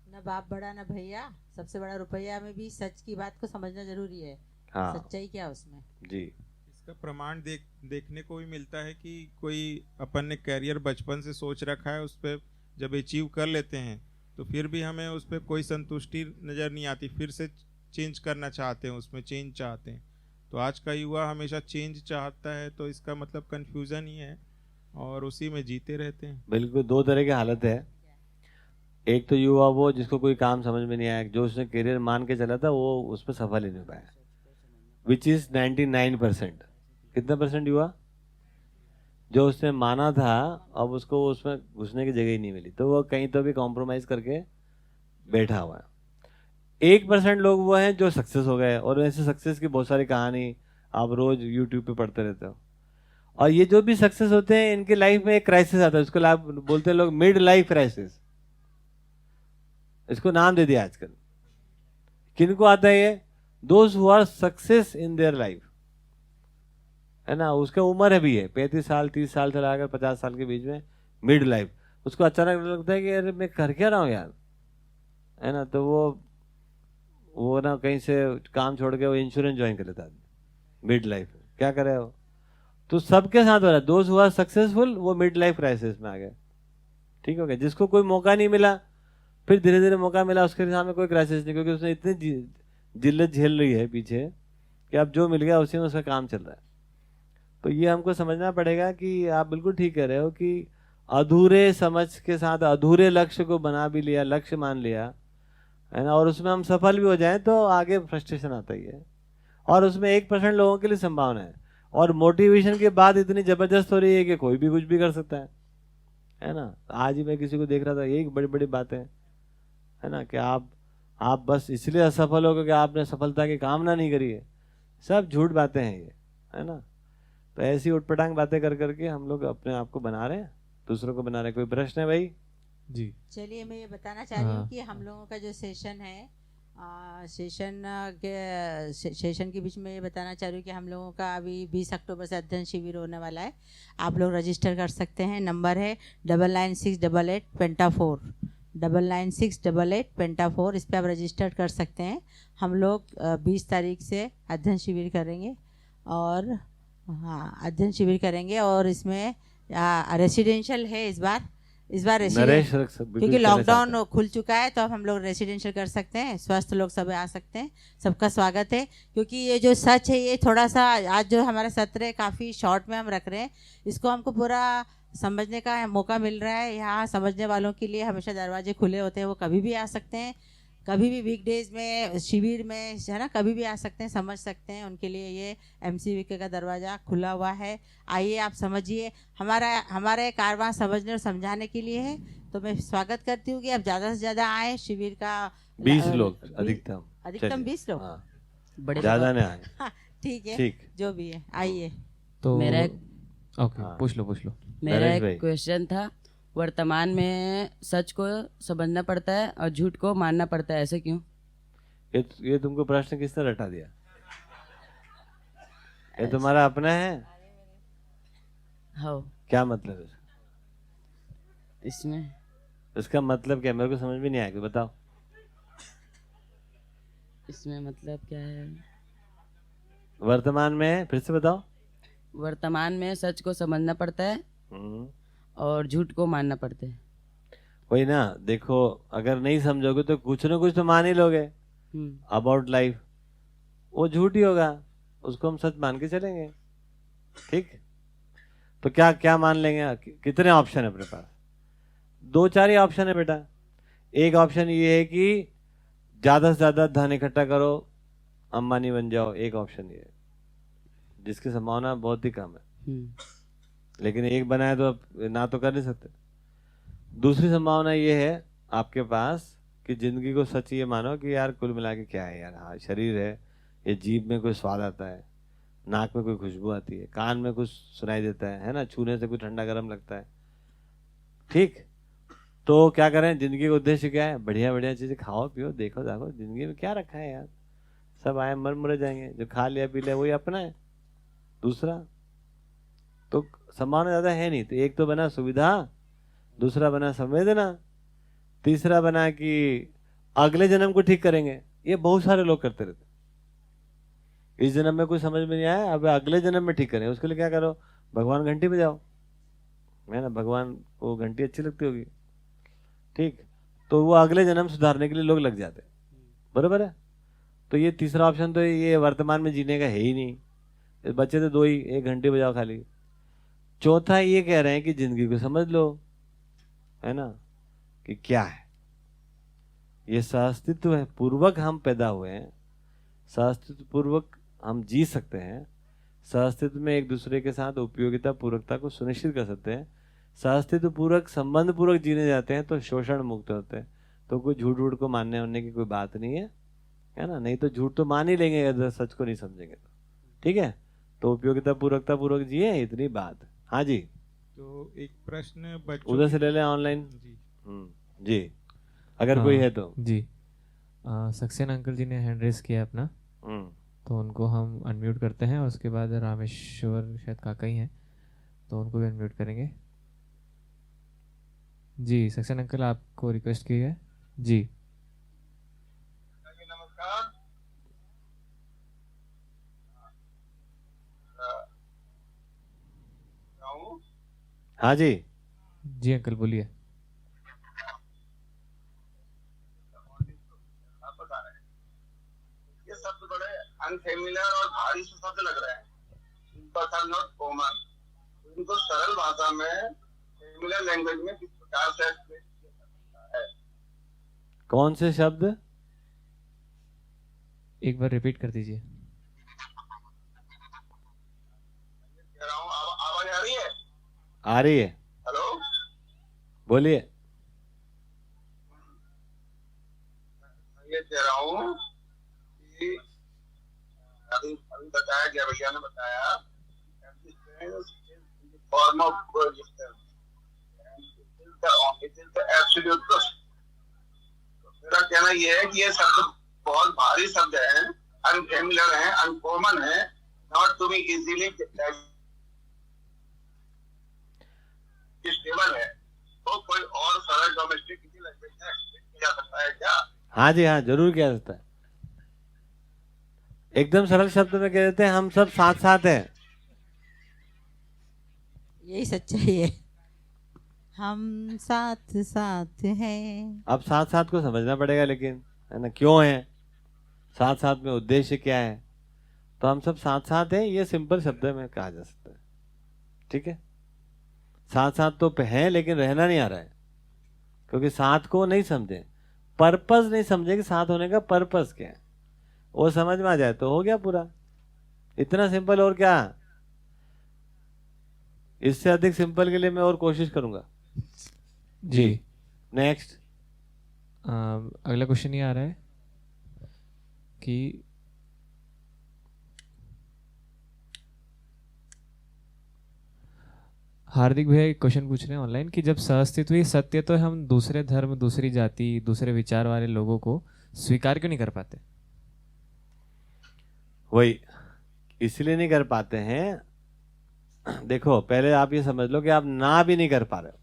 न बाप बड़ा न भैया, सबसे बड़ा रुपया में भी सच की बात को समझना जरूरी है। हाँ सच्चाई क्या उसमें जी। इसका प्रमाण देखने को भी मिलता है कि कोई अपन ने कैरियर बचपन से सोच रखा है, उस पर जब अचीव कर लेते हैं तो फिर भी हमें उस पर कोई संतुष्टि नज़र नहीं आती, फिर से चेंज करना चाहते हैं, उसमें चेंज चाहते हैं। तो आज का युवा हमेशा चेंज चाहता है, तो इसका मतलब कन्फ्यूज़न ही है और उसी में जीते रहते हैं। बिल्कुल, दो तरह की हालत है। एक तो युवा वो जिसको कोई काम समझ में नहीं आया, जो उसने करियर मान के चला था वो उस पर सफल ही नहीं पाया, विच इज 99%। कितना परसेंट युवा जो उसने माना था, अब उसको उसमें घुसने की जगह ही नहीं मिली, तो वो कहीं तो भी कॉम्प्रोमाइज करके बैठा हुआ है। 1% लोग वो हैं जो सक्सेस हो गए, और ऐसे सक्सेस की बहुत सारी कहानी आप रोज यूट्यूब पे पढ़ते रहते हो। और ये जो भी सक्सेस होते हैं इनके लाइफ में एक क्राइसिस आता है, उसको बोलते हैं लोग मिड लाइफ क्राइसिस। इसको नाम दे दिया आजकल। किनको आता है ये? Those who are success in their life, है ना। उसका उम्र है भी है 35 साल 30 साल से लगाकर 50 साल के बीच में मिड लाइफ। उसको अचानक लगता है कि अरे मैं कर क्या रहा हूँ यार, है ना। तो वो ना कहीं से काम छोड़ के वो इंश्योरेंस ज्वाइन कर लेता है मिड लाइफ। क्या करे वो? तो सबके साथ हो रहा है। दोज हु आर सक्सेसफुल वो मिड लाइफ क्राइसिस में आ गए। ठीक हो गया। जिसको कोई मौका नहीं मिला, फिर धीरे धीरे मौका मिला, उसके सामने कोई क्राइसिस नहीं, क्योंकि उसने इतनी जिल्लत झेल रही है पीछे कि अब जो मिल गया उसी में उसका काम चल रहा है। तो ये हमको समझना पड़ेगा कि आप बिल्कुल ठीक कह रहे हो कि अधूरे समझ के साथ अधूरे लक्ष्य को बना भी लिया, लक्ष्य मान लिया, है ना, और उसमें हम सफल भी हो जाएं तो आगे फ्रस्ट्रेशन आता ही है। और उसमें 1% लोगों के लिए संभावना है, और मोटिवेशन के बाद इतनी जबरदस्त हो रही है कि कोई भी कुछ भी कर सकता है ना। आज ही मैं किसी को देख रहा था, यही बड़ी बड़ी बातें है ना, कि आप बस इसलिए असफल हो क्योंकि आपने सफलता की कामना नहीं करी है। सब झूठ बातें हैं ये, है ना। तो ऐसी उटपटांग बातें कर करके हम लोग अपने आप को बना रहे हैं, दूसरों को बना रहे हैं। कोई प्रश्न है भाई? जी चलिए, मैं ये बताना चाह रही हूँ कि हम लोगों का जो सेशन है, सेशन के बीच में ये बताना चाह रही हूँ कि हम लोगों का अभी 20 अक्टूबर से अध्ययन शिविर होने वाला है। आप लोग रजिस्टर कर सकते हैं। नंबर है 996888 996888 इस पर आप रजिस्टर कर सकते हैं। हम लोग 20 तारीख से अध्ययन शिविर करेंगे, और हाँ, अध्ययन शिविर करेंगे, और इसमें रेसिडेंशियल है इस बार। इस बार नरेश रख सब क्योंकि लॉकडाउन खुल चुका है तो अब हम लोग रेसिडेंशियल कर सकते हैं, स्वस्थ लोग सब आ सकते हैं, सबका स्वागत है। क्योंकि ये जो सच है ये थोड़ा सा आज जो हमारा सत्र है काफ़ी शॉर्ट में हम रख रहे हैं, इसको हमको पूरा समझने का मौका मिल रहा है। यहाँ समझने वालों के लिए हमेशा दरवाजे खुले होते हैं, वो कभी भी आ सकते हैं, कभी भी वीकडेज में शिविर में है ना, कभी भी आ सकते हैं, समझ सकते हैं। उनके लिए ये MCVK का दरवाज़ा खुला हुआ है। आइए आप समझिए, हमारे कारवां समझने और समझाने के लिए है। तो मैं स्वागत करती हूँ कि आप ज़्यादा से ज़्यादा आए। शिविर का 20 लोग अधिकतम 20 लोग, हाँ, बड़े ज़्यादा नहीं आए। हाँ, ठीक है, ठीक। जो भी है आइए। तो मेरा ओके, हाँ। पूछ लो मेरा नरेश एक भाई। क्वेश्चन था, वर्तमान में सच को समझना पड़ता है और झूठ को मानना पड़ता है, ऐसे क्यों? ये तुमको प्रश्न किसने रटा दिया? ये तुम्हारा अपना है? हाँ, क्या मतलब है इसमें इसका मतलब क्या? मेरे को समझ में नहीं आया, बताओ। इसमें मतलब क्या है? वर्तमान में फिर से बताओ। वर्तमान में सच को समझना पड़ता है हम्म, और झूठ को मानना पड़ता है। वही ना, देखो अगर नहीं समझोगे तो कुछ ना कुछ तो मान ही लोगे अबाउट लाइफ, वो झूठ ही होगा, उसको हम सच मान के चलेंगे। ठीक, तो क्या क्या मान लेंगे? कितने ऑप्शन है अपने पास? 2-4 ही ऑप्शन है बेटा। एक ऑप्शन ये है कि ज्यादा से ज्यादा धन इकट्ठा करो, अंबानी बन जाओ, एक ऑप्शन ये है जिसकी संभावना बहुत ही कम है, लेकिन एक बनाए तो अब ना तो कर नहीं सकते। दूसरी संभावना ये है आपके पास कि जिंदगी को सच ये मानो कि यार कुल मिला के क्या है यार, हाँ शरीर है, ये जीभ में कोई स्वाद आता है, नाक में कोई खुशबू आती है, कान में कुछ सुनाई देता है ना, छूने से कुछ ठंडा गर्म लगता है। ठीक, तो क्या करें? जिंदगी का उद्देश्य क्या है? बढ़िया बढ़िया चीजें खाओ पियो, देखो देखो, जिंदगी में क्या रखा है यार, सब आए मर मुरे जाएंगे, जो खा लिया पी लिया वही अपना है। दूसरा तो संभावना ज्यादा है नहीं, तो एक तो बना सुविधा, दूसरा बना संवेदना, तीसरा बना कि अगले जन्म को ठीक करेंगे। ये बहुत सारे लोग करते रहते। इस जन्म में कुछ समझ में नहीं आया, अब अगले जन्म में ठीक करेंगे, उसके लिए क्या करो? भगवान घंटी बजाओ, है ना, भगवान को घंटी अच्छी लगती होगी। ठीक, तो वो अगले जन्म सुधारने के लिए लोग लग जाते, बराबर है। तो ये तीसरा ऑप्शन तो ये वर्तमान में जीने का है ही नहीं, बच्चे तो 2 ही, एक घंटी बजाओ खाली। चौथा ये कह रहे हैं कि जिंदगी को समझ लो, है ना, कि क्या है ये सहअस्तित्व है, पूर्वक हम पैदा हुए हैं, सहअस्तित्व पूर्वक हम जी सकते हैं, सहअस्तित्व में एक दूसरे के साथ उपयोगिता पूर्वकता को सुनिश्चित कर सकते हैं, सहअस्तित्व पूर्वक संबंध पूर्वक जीने जाते हैं तो शोषण मुक्त होते हैं। तो कोई झूठ वूठ को मानने होने की कोई बात नहीं है ना, नहीं तो झूठ तो मान ही लेंगे अगर सच को नहीं समझेंगे तो। ठीक है, तो उपयोगिता पूर्वकता पूर्वक जिए, इतनी बात। हाँ जी, तो एक प्रश्न बच्चों उधर से ले लें ऑनलाइन जी। जी, अगर कोई है तो जी। सक्सेन अंकल जी ने हैंड रेस किया अपना, तो उनको हम अनम्यूट करते हैं, और उसके बाद रामेश्वर शायद काका ही हैं, तो उनको भी अनम्यूट करेंगे। जी सक्सेन अंकल, आपको रिक्वेस्ट की है जी। नमस्कार। हाँ जी, जी अंकल बोलिए। ये शब्द बड़े अनफेमिलियर और भारी से शब्द लग रहे हैं, बट आर नॉट कॉमन। इनको सरल भाषा में फेमिलियर लैंग्वेज में किस प्रकार से एक्सप्लेन किया जा सकता है? कौन से शब्द? एक बार रिपीट कर दीजिए। कह रहा हूँ, आवाज आ रही है? आ रही है, हेलो, बोलिए। ये कह रहा हूँ कि अभी बताया गया, भैया ने बताया form of coexistence, it is the absolute truth. मेरा कहना यह है कि ये शब्द बहुत भारी शब्द है, अनफेमिलियर है, अनकॉमन है, not to be easily stable है। तो कोई और सरल डोमेस्टिक लैंग्वेज में एक्सप्लेन किया जा सकता है क्या? हाँ जी, हाँ जरूर किया जाता है। एकदम सरल शब्द में कह देते हैं, हम सब साथ साथ हैं। यही सच्चाई है। हम साथ साथ हैं। अब साथ साथ को समझना पड़ेगा, लेकिन है ना, क्यों है साथ साथ में, उद्देश्य क्या है। तो हम सब साथ साथ हैं, ये सिंपल शब्द में कहा जा सकता है। ठीक है, साथ साथ तो हैं लेकिन रहना नहीं आ रहा है, क्योंकि साथ को नहीं समझे, पर्पस नहीं समझे कि साथ होने का पर्पस क्या है। वो समझ में आ जाए तो हो गया पूरा, इतना सिंपल। और क्या, इससे अधिक सिंपल के लिए मैं और कोशिश करूंगा जी। नेक्स्ट, अगला क्वेश्चन ये आ रहा है कि हार्दिक भैया एक क्वेश्चन पूछ रहे हैं ऑनलाइन कि जब सहअस्तित्व ही सत्य तो हम दूसरे धर्म, दूसरी जाति, दूसरे विचार वाले लोगों को स्वीकार क्यों नहीं कर पाते? वही इसलिए नहीं कर पाते हैं। देखो, पहले आप ये समझ लो कि आप ना भी नहीं कर पा रहे हो।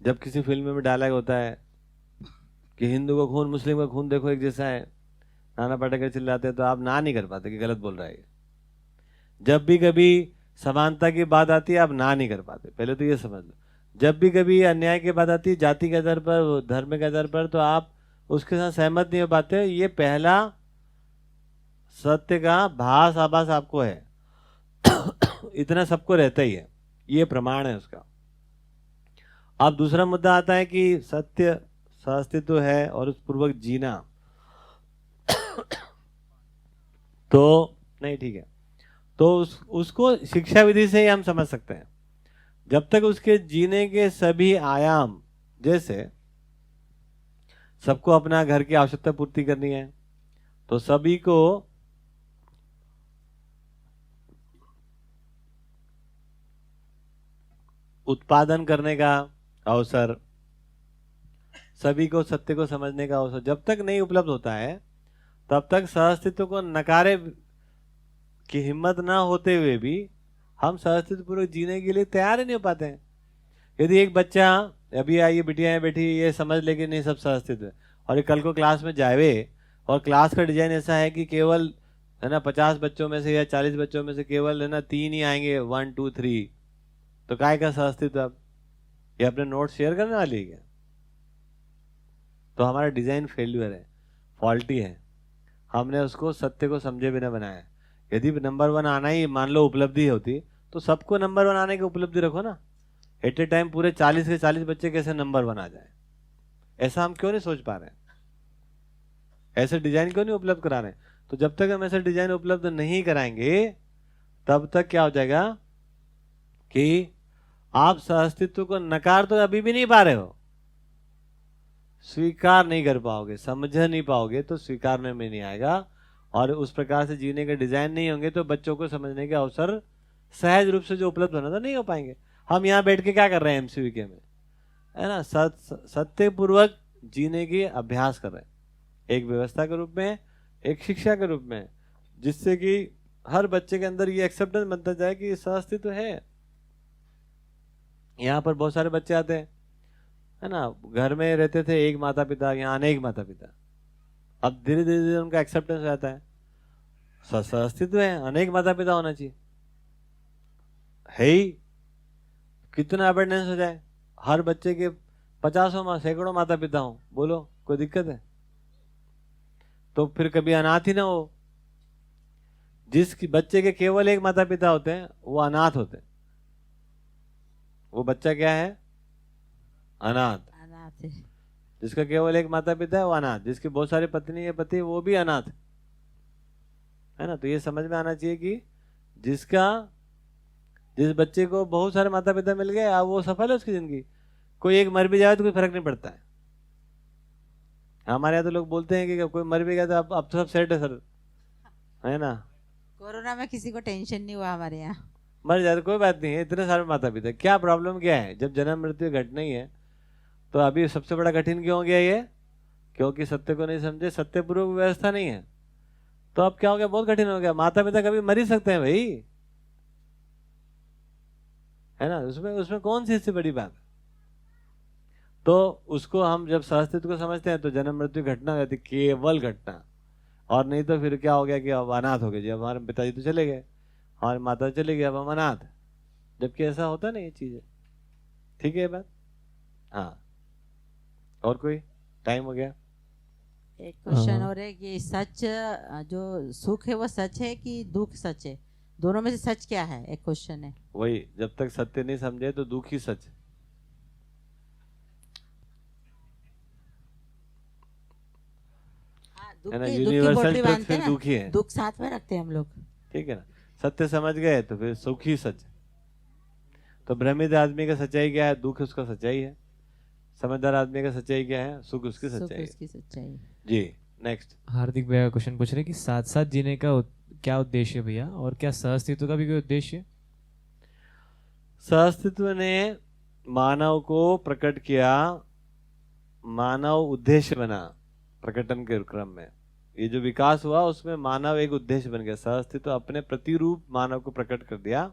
जब किसी फिल्म में डायलॉग होता है कि हिंदू का खून मुस्लिम का खून देखो एक जैसा है, नाना पाटेकर चिल्लाते हैं, तो आप ना नहीं कर पाते कि गलत बोल रहा है ये। जब भी कभी समानता की बात आती है आप ना नहीं कर पाते, पहले तो ये समझ लो। जब भी कभी अन्याय की बात आती है जाति के आधार पर, धर्म के आधार पर, तो आप उसके साथ सहमत नहीं हो पाते। ये पहला सत्य का भास आभास आपको है इतना सबको रहता ही है, ये प्रमाण है उसका। अब दूसरा मुद्दा आता है कि सत्य सहअस्तित्व है और उस पूर्वक जीना तो नहीं, ठीक है, तो उसको शिक्षा विधि से ही हम समझ सकते हैं। जब तक उसके जीने के सभी आयाम, जैसे सबको अपना घर की आवश्यकता पूर्ति करनी है तो सभी को उत्पादन करने का अवसर, सभी को सत्य को समझने का अवसर जब तक नहीं उपलब्ध होता है तब तक सहअस्तित्व को नकारे की हिम्मत ना होते हुए भी हम सहअस्तित्व पूर्वक जीने के लिए तैयार ही नहीं हो पाते हैं। यदि एक बच्चा, अभी ये बिटियाएं बैठी ये समझ ले कि नहीं सब सहअस्तित्व है, और ये कल को क्लास में जावे और क्लास का डिजाइन ऐसा है कि केवल है ना 50 बच्चों में से या 40 बच्चों में से केवल है ना 3 ही आएंगे, 1 2 3, तो काय का सहअस्तित्व? अब ये अपने नोट शेयर करने वाली है क्या? तो हमारा डिजाइन फेल्यूर है, फॉल्टी है, हमने उसको सत्य को समझे बिना बनाया है। यदि नंबर 1 आना ही मान लो उपलब्धि होती तो सबको नंबर 1 आने की उपलब्धि रखो ना। एट ए टाइम पूरे 40 के 40 बच्चे कैसे नंबर 1 आ जाए, ऐसा हम क्यों नहीं सोच पा रहे हैं? ऐसे डिजाइन क्यों नहीं उपलब्ध करा रहे हैं? तो जब तक हम ऐसे डिजाइन उपलब्ध नहीं कराएंगे तब तक क्या हो जाएगा कि आप सहअस्तित्व को नकार तो अभी भी नहीं पा रहे हो, स्वीकार नहीं कर पाओगे, समझ नहीं पाओगे तो स्वीकारने में नहीं आएगा, और उस प्रकार से जीने के डिजाइन नहीं होंगे तो बच्चों को समझने के अवसर सहज रूप से जो उपलब्ध होना था नहीं हो पाएंगे। हम यहाँ बैठ के क्या कर रहे हैं एमसीवीके में, है ना, सत्य पूर्वक जीने की अभ्यास कर रहे हैं, एक व्यवस्था के रूप में, एक शिक्षा के रूप में, जिससे कि हर बच्चे के अंदर ये एक्सेप्टेंस बनता जाए कि सहअस्तित्व है। यहाँ पर बहुत सारे बच्चे आते हैं, है ना, घर में रहते थे एक माता पिता, यहाँ अनेक माता पिता, अब धीरे धीरे उनका एक्सेप्टेंस हो जाता है, सहअस्तित्व है, अनेक माता पिता होना चाहिए, है ही, कितना अवेयरनेस हो जाए, हर बच्चे के 50 सैकड़ों माता पिता हो, बोलो कोई दिक्कत है? तो फिर कभी अनाथ ही ना हो। जिस बच्चे के केवल एक माता पिता होते हैं वो अनाथ होते हैं, वो बच्चा क्या है? अनाथ। अनाथ है। जिसका केवल एक माता पिता है वो अनाथ, जिसकी बहुत सारी पत्नी है पति वो भी अनाथ है ना। तो ये समझ में आना चाहिए कि जिस बच्चे को बहुत सारे माता पिता मिल गए अब वो सफल है उसकी जिंदगी, कोई एक मर भी जाए तो कोई फर्क नहीं पड़ता है। हमारे यहाँ तो लोग बोलते हैं कि कोई मर भी गया तो अब तो सब सेट है सर, है ना। कोरोना में किसी को टेंशन नहीं हुआ हमारे यहाँ, मर जाए तो कोई बात नहीं है, इतने सारे माता पिता, क्या प्रॉब्लम क्या है? जब जन्म मृत्यु घटना ही है तो अभी सबसे बड़ा कठिन क्यों हो गया ये? क्योंकि सत्य को नहीं समझे, सत्यपूर्वक व्यवस्था नहीं है। तो अब क्या हो गया? बहुत कठिन हो गया। माता पिता कभी मर ही सकते हैं भाई, है ना, उसमें कौन सी इससे बड़ी बात? तो उसको हम जब सहअस्तित्व को समझते हैं तो जन्म मृत्यु घटना हो जाती, केवल घटना, और नहीं तो फिर क्या हो गया कि अब अनाथ हो गए जी, अब हमारे पिताजी तो चले गए, हमारे माता चले गए, अब हम अनाथ, जबकि ऐसा होता नहीं ये चीज़ें। ठीक है ये बात? हाँ, और कोई? टाइम हो गया। एक क्वेश्चन हाँ। और है कि सच जो सुख है वो सच है कि दुख सच है, दोनों में से सच क्या है? एक क्वेश्चन है। वही, जब तक सत्य नहीं समझे तो दुख ही सच है। दुख है ना, की यूनिवर्सल पोटली ट्रुथ बांधते फिर हैं ना, दुख ही है। दुख साथ में रखते हैं हम लोग। ठीक है ना, सत्य समझ गए तो फिर सुख ही सच है। तो भ्रमित आदमी का सच्चाई क्या है? दुख उसका सच्चाई है। समझदार आदमी का सच्चाई क्या है? सुख उसकी सुख सच्चाई है। उसकी सच्चाई है। जी, नेक्स्ट। हार्दिक भैया क्वेश्चन पूछ रहे हैं कि साथ साथ जीने का क्या उद्देश्य है भैया, और क्या सहअस्तित्व का भी कोई उद्देश्य है? सहअस्तित्व ने मानव को प्रकट किया, मानव उद्देश्य बना प्रकटन के क्रम में। ये जो विकास हुआ उसमें मानव एक उद्देश्य बन गया। सहअस्तित्व अपने प्रतिरूप मानव को प्रकट कर दिया।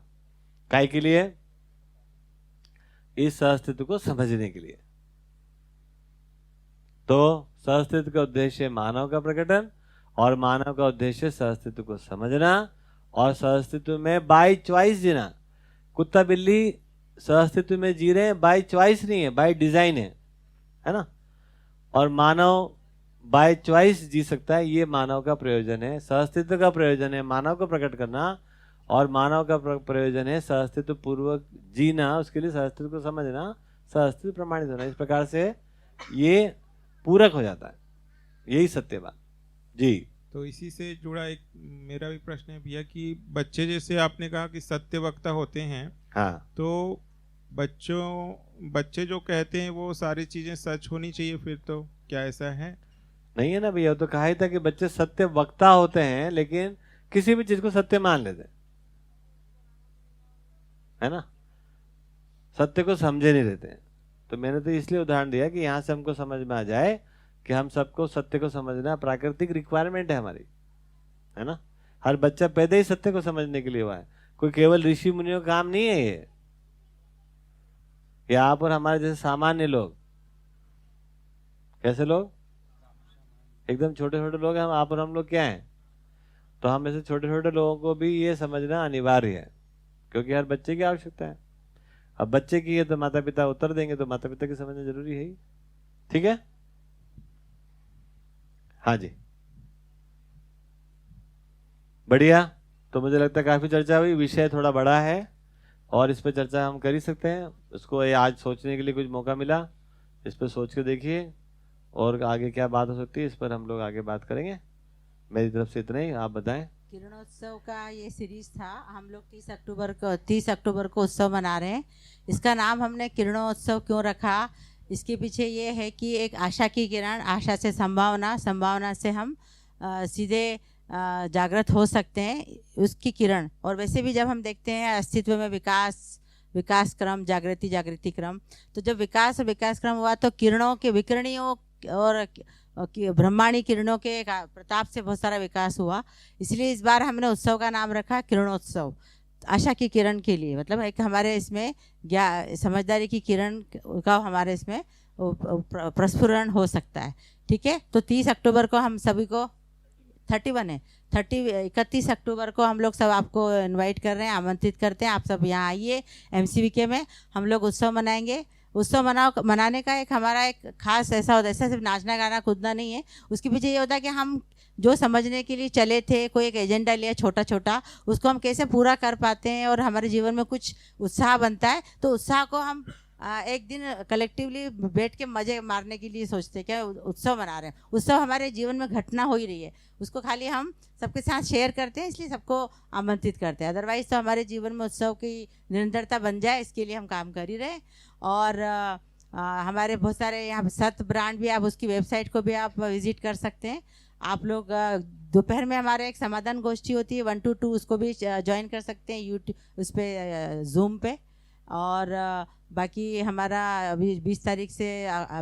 काय के लिए? इस सहअस्तित्व को समझने के लिए। तो सहअस्तित्व का उद्देश्य मानव का प्रकटन, और मानव का उद्देश्य सहअस्तित्व को समझना, और सहअस्तित्व में बाय चॉइस जीना। कुत्ता बिल्ली सहअस्तित्व में जी रहे हैं, बाय चॉइस नहीं है, बाय डिजाइन है ना। और मानव बाय चॉइस जी सकता है, ये मानव का प्रयोजन है। सहअस्तित्व का प्रयोजन है मानव को प्रकट करना, और मानव का प्रयोजन है सहअस्तित्व पूर्वक जीना, उसके लिए सहअस्तित्व को समझना, सहअस्तित्व प्रमाणित होना। इस प्रकार से ये पूरक हो जाता है, यही सत्य बात। जी, तो इसी से जुड़ा एक मेरा भी प्रश्न है भैया कि बच्चे, जैसे आपने कहा कि सत्य वक्ता होते हैं, हाँ, तो बच्चे जो कहते हैं वो सारी चीजें सच होनी चाहिए, फिर तो क्या ऐसा है? नहीं है ना भैया, तो कहा ही था कि बच्चे सत्य वक्ता होते हैं, लेकिन किसी भी चीज को सत्य मान लेते हैं, है ना, सत्य को समझे नहीं रहते हैं। तो मैंने तो इसलिए उदाहरण दिया कि यहाँ से हमको समझ में आ जाए कि हम सबको सत्य को समझना प्राकृतिक रिक्वायरमेंट है हमारी, है ना। हर बच्चा पैदा ही सत्य को समझने के लिए हुआ है, कोई केवल ऋषि मुनियों का काम नहीं है ये आप और हमारे जैसे सामान्य लोग। कैसे लोग? एकदम छोटे छोटे लोग हैं हम, आप और हम लोग क्या हैं? तो हम ऐसे छोटे छोटे लोगों को भी ये समझना अनिवार्य है, क्योंकि हर बच्चे की आवश्यकता है। अब बच्चे की है तो माता पिता उत्तर देंगे, तो माता पिता की समझना जरूरी है ही। ठीक है, हाँ जी, बढ़िया। तो मुझे लगता है काफी चर्चा हुई, विषय थोड़ा बड़ा है और इस पर चर्चा हम कर ही सकते हैं। उसको ये आज सोचने के लिए कुछ मौका मिला, इस पर सोच के देखिए और आगे क्या बात हो सकती है, इस पर हम लोग आगे बात करेंगे। मेरी तरफ से इतना ही, आप बताएं। किरणोत्सव का ये सीरीज था, हम लोग 30 अक्टूबर को उत्सव मना रहे हैं। इसका नाम हमने किरणोत्सव क्यों रखा, इसके पीछे ये है कि एक आशा की किरण, आशा से संभावना, संभावना से हम सीधे जागृत हो सकते हैं, उसकी किरण। और वैसे भी जब हम देखते हैं अस्तित्व में विकास क्रम, जागृति क्रम, तो जब विकास क्रम हुआ तो किरणों के, विकिरणियों और ब्रह्मांडी किरणों के प्रताप से बहुत सारा विकास हुआ। इसलिए इस बार हमने उत्सव का नाम रखा किरणोत्सव, आशा की किरण के लिए। मतलब एक हमारे इसमें समझदारी की किरण का हमारे इसमें प्रस्फुरण हो सकता है। ठीक है, तो 30 अक्टूबर को हम सभी को 31 अक्टूबर को हम लोग सब आपको इनवाइट कर रहे हैं, आमंत्रित करते हैं। आप सब यहाँ आइए, MCVK में हम लोग उत्सव मनाएंगे। उत्सव मनाने का एक हमारा एक खास ऐसा होता है, ऐसा सिर्फ नाचना गाना कूदना नहीं है, उसके पीछे ये होता है कि हम जो समझने के लिए चले थे, कोई एक एजेंडा लिया छोटा छोटा, उसको हम कैसे पूरा कर पाते हैं और हमारे जीवन में कुछ उत्साह बनता है। तो उत्साह को हम एक दिन कलेक्टिवली बैठ के मजे मारने के लिए सोचते हैं, क्या उत्सव मना रहे हैं। उत्सव हमारे जीवन में घटना हो ही रही है, उसको खाली हम सबके साथ शेयर करते हैं, इसलिए सबको आमंत्रित करते हैं। अदरवाइज तो हमारे जीवन में उत्सव की निरंतरता बन जाए, इसके लिए हम काम कर ही रहे। और हमारे बहुत सारे यहाँ सत ब्रांड भी, आप उसकी वेबसाइट को भी आप विजिट कर सकते हैं। आप लोग दोपहर में हमारे एक समाधान गोष्ठी होती है 1 to 2, उसको भी ज्वाइन कर सकते हैं यूट्यूब उस पर, जूम पे। और बाकी हमारा अभी 20 तारीख से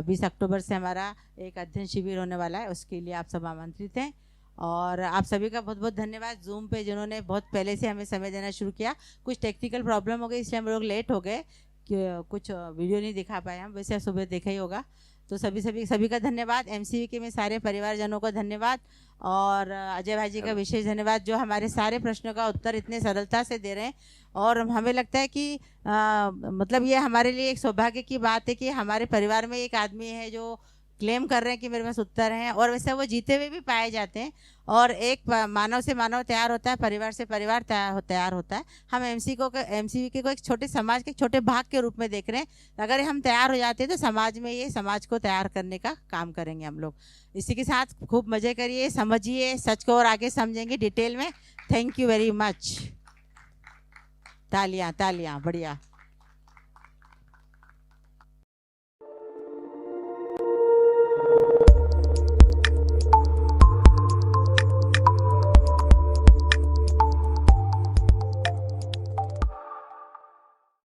20 अक्टूबर से हमारा एक अध्ययन शिविर होने वाला है, उसके लिए आप सब आमंत्रित हैं। और आप सभी का बहुत बहुत धन्यवाद जूम पे जिन्होंने बहुत पहले से हमें समय देना शुरू किया। कुछ टेक्निकल प्रॉब्लम हो गई इसलिए हम लोग लेट हो गए, कि कुछ वीडियो नहीं दिखा पाए हम, वैसे सुबह देखा ही होगा। तो सभी का धन्यवाद। MCV में सारे परिवारजनों को धन्यवाद और अजय भाई जी का विशेष धन्यवाद जो हमारे सारे प्रश्नों का उत्तर इतने सरलता से दे रहे हैं। और हमें लगता है कि मतलब ये हमारे लिए एक सौभाग्य की बात है कि हमारे परिवार में एक आदमी है जो क्लेम कर रहे हैं कि मेरे पास उत्तर हैं, और वैसे वो जीते हुए भी पाए जाते हैं। और एक मानव से मानव तैयार होता है, परिवार से परिवार तैयार होता है। हम MCV को एक छोटे समाज के छोटे भाग के रूप में देख रहे हैं। अगर हम तैयार हो जाते हैं तो समाज में ये समाज को तैयार करने का काम करेंगे हम लोग। इसी के साथ खूब मज़े करिए, समझिए, सच को और आगे समझेंगे डिटेल में। Thank you very much. तालियां तालियां, बढ़िया।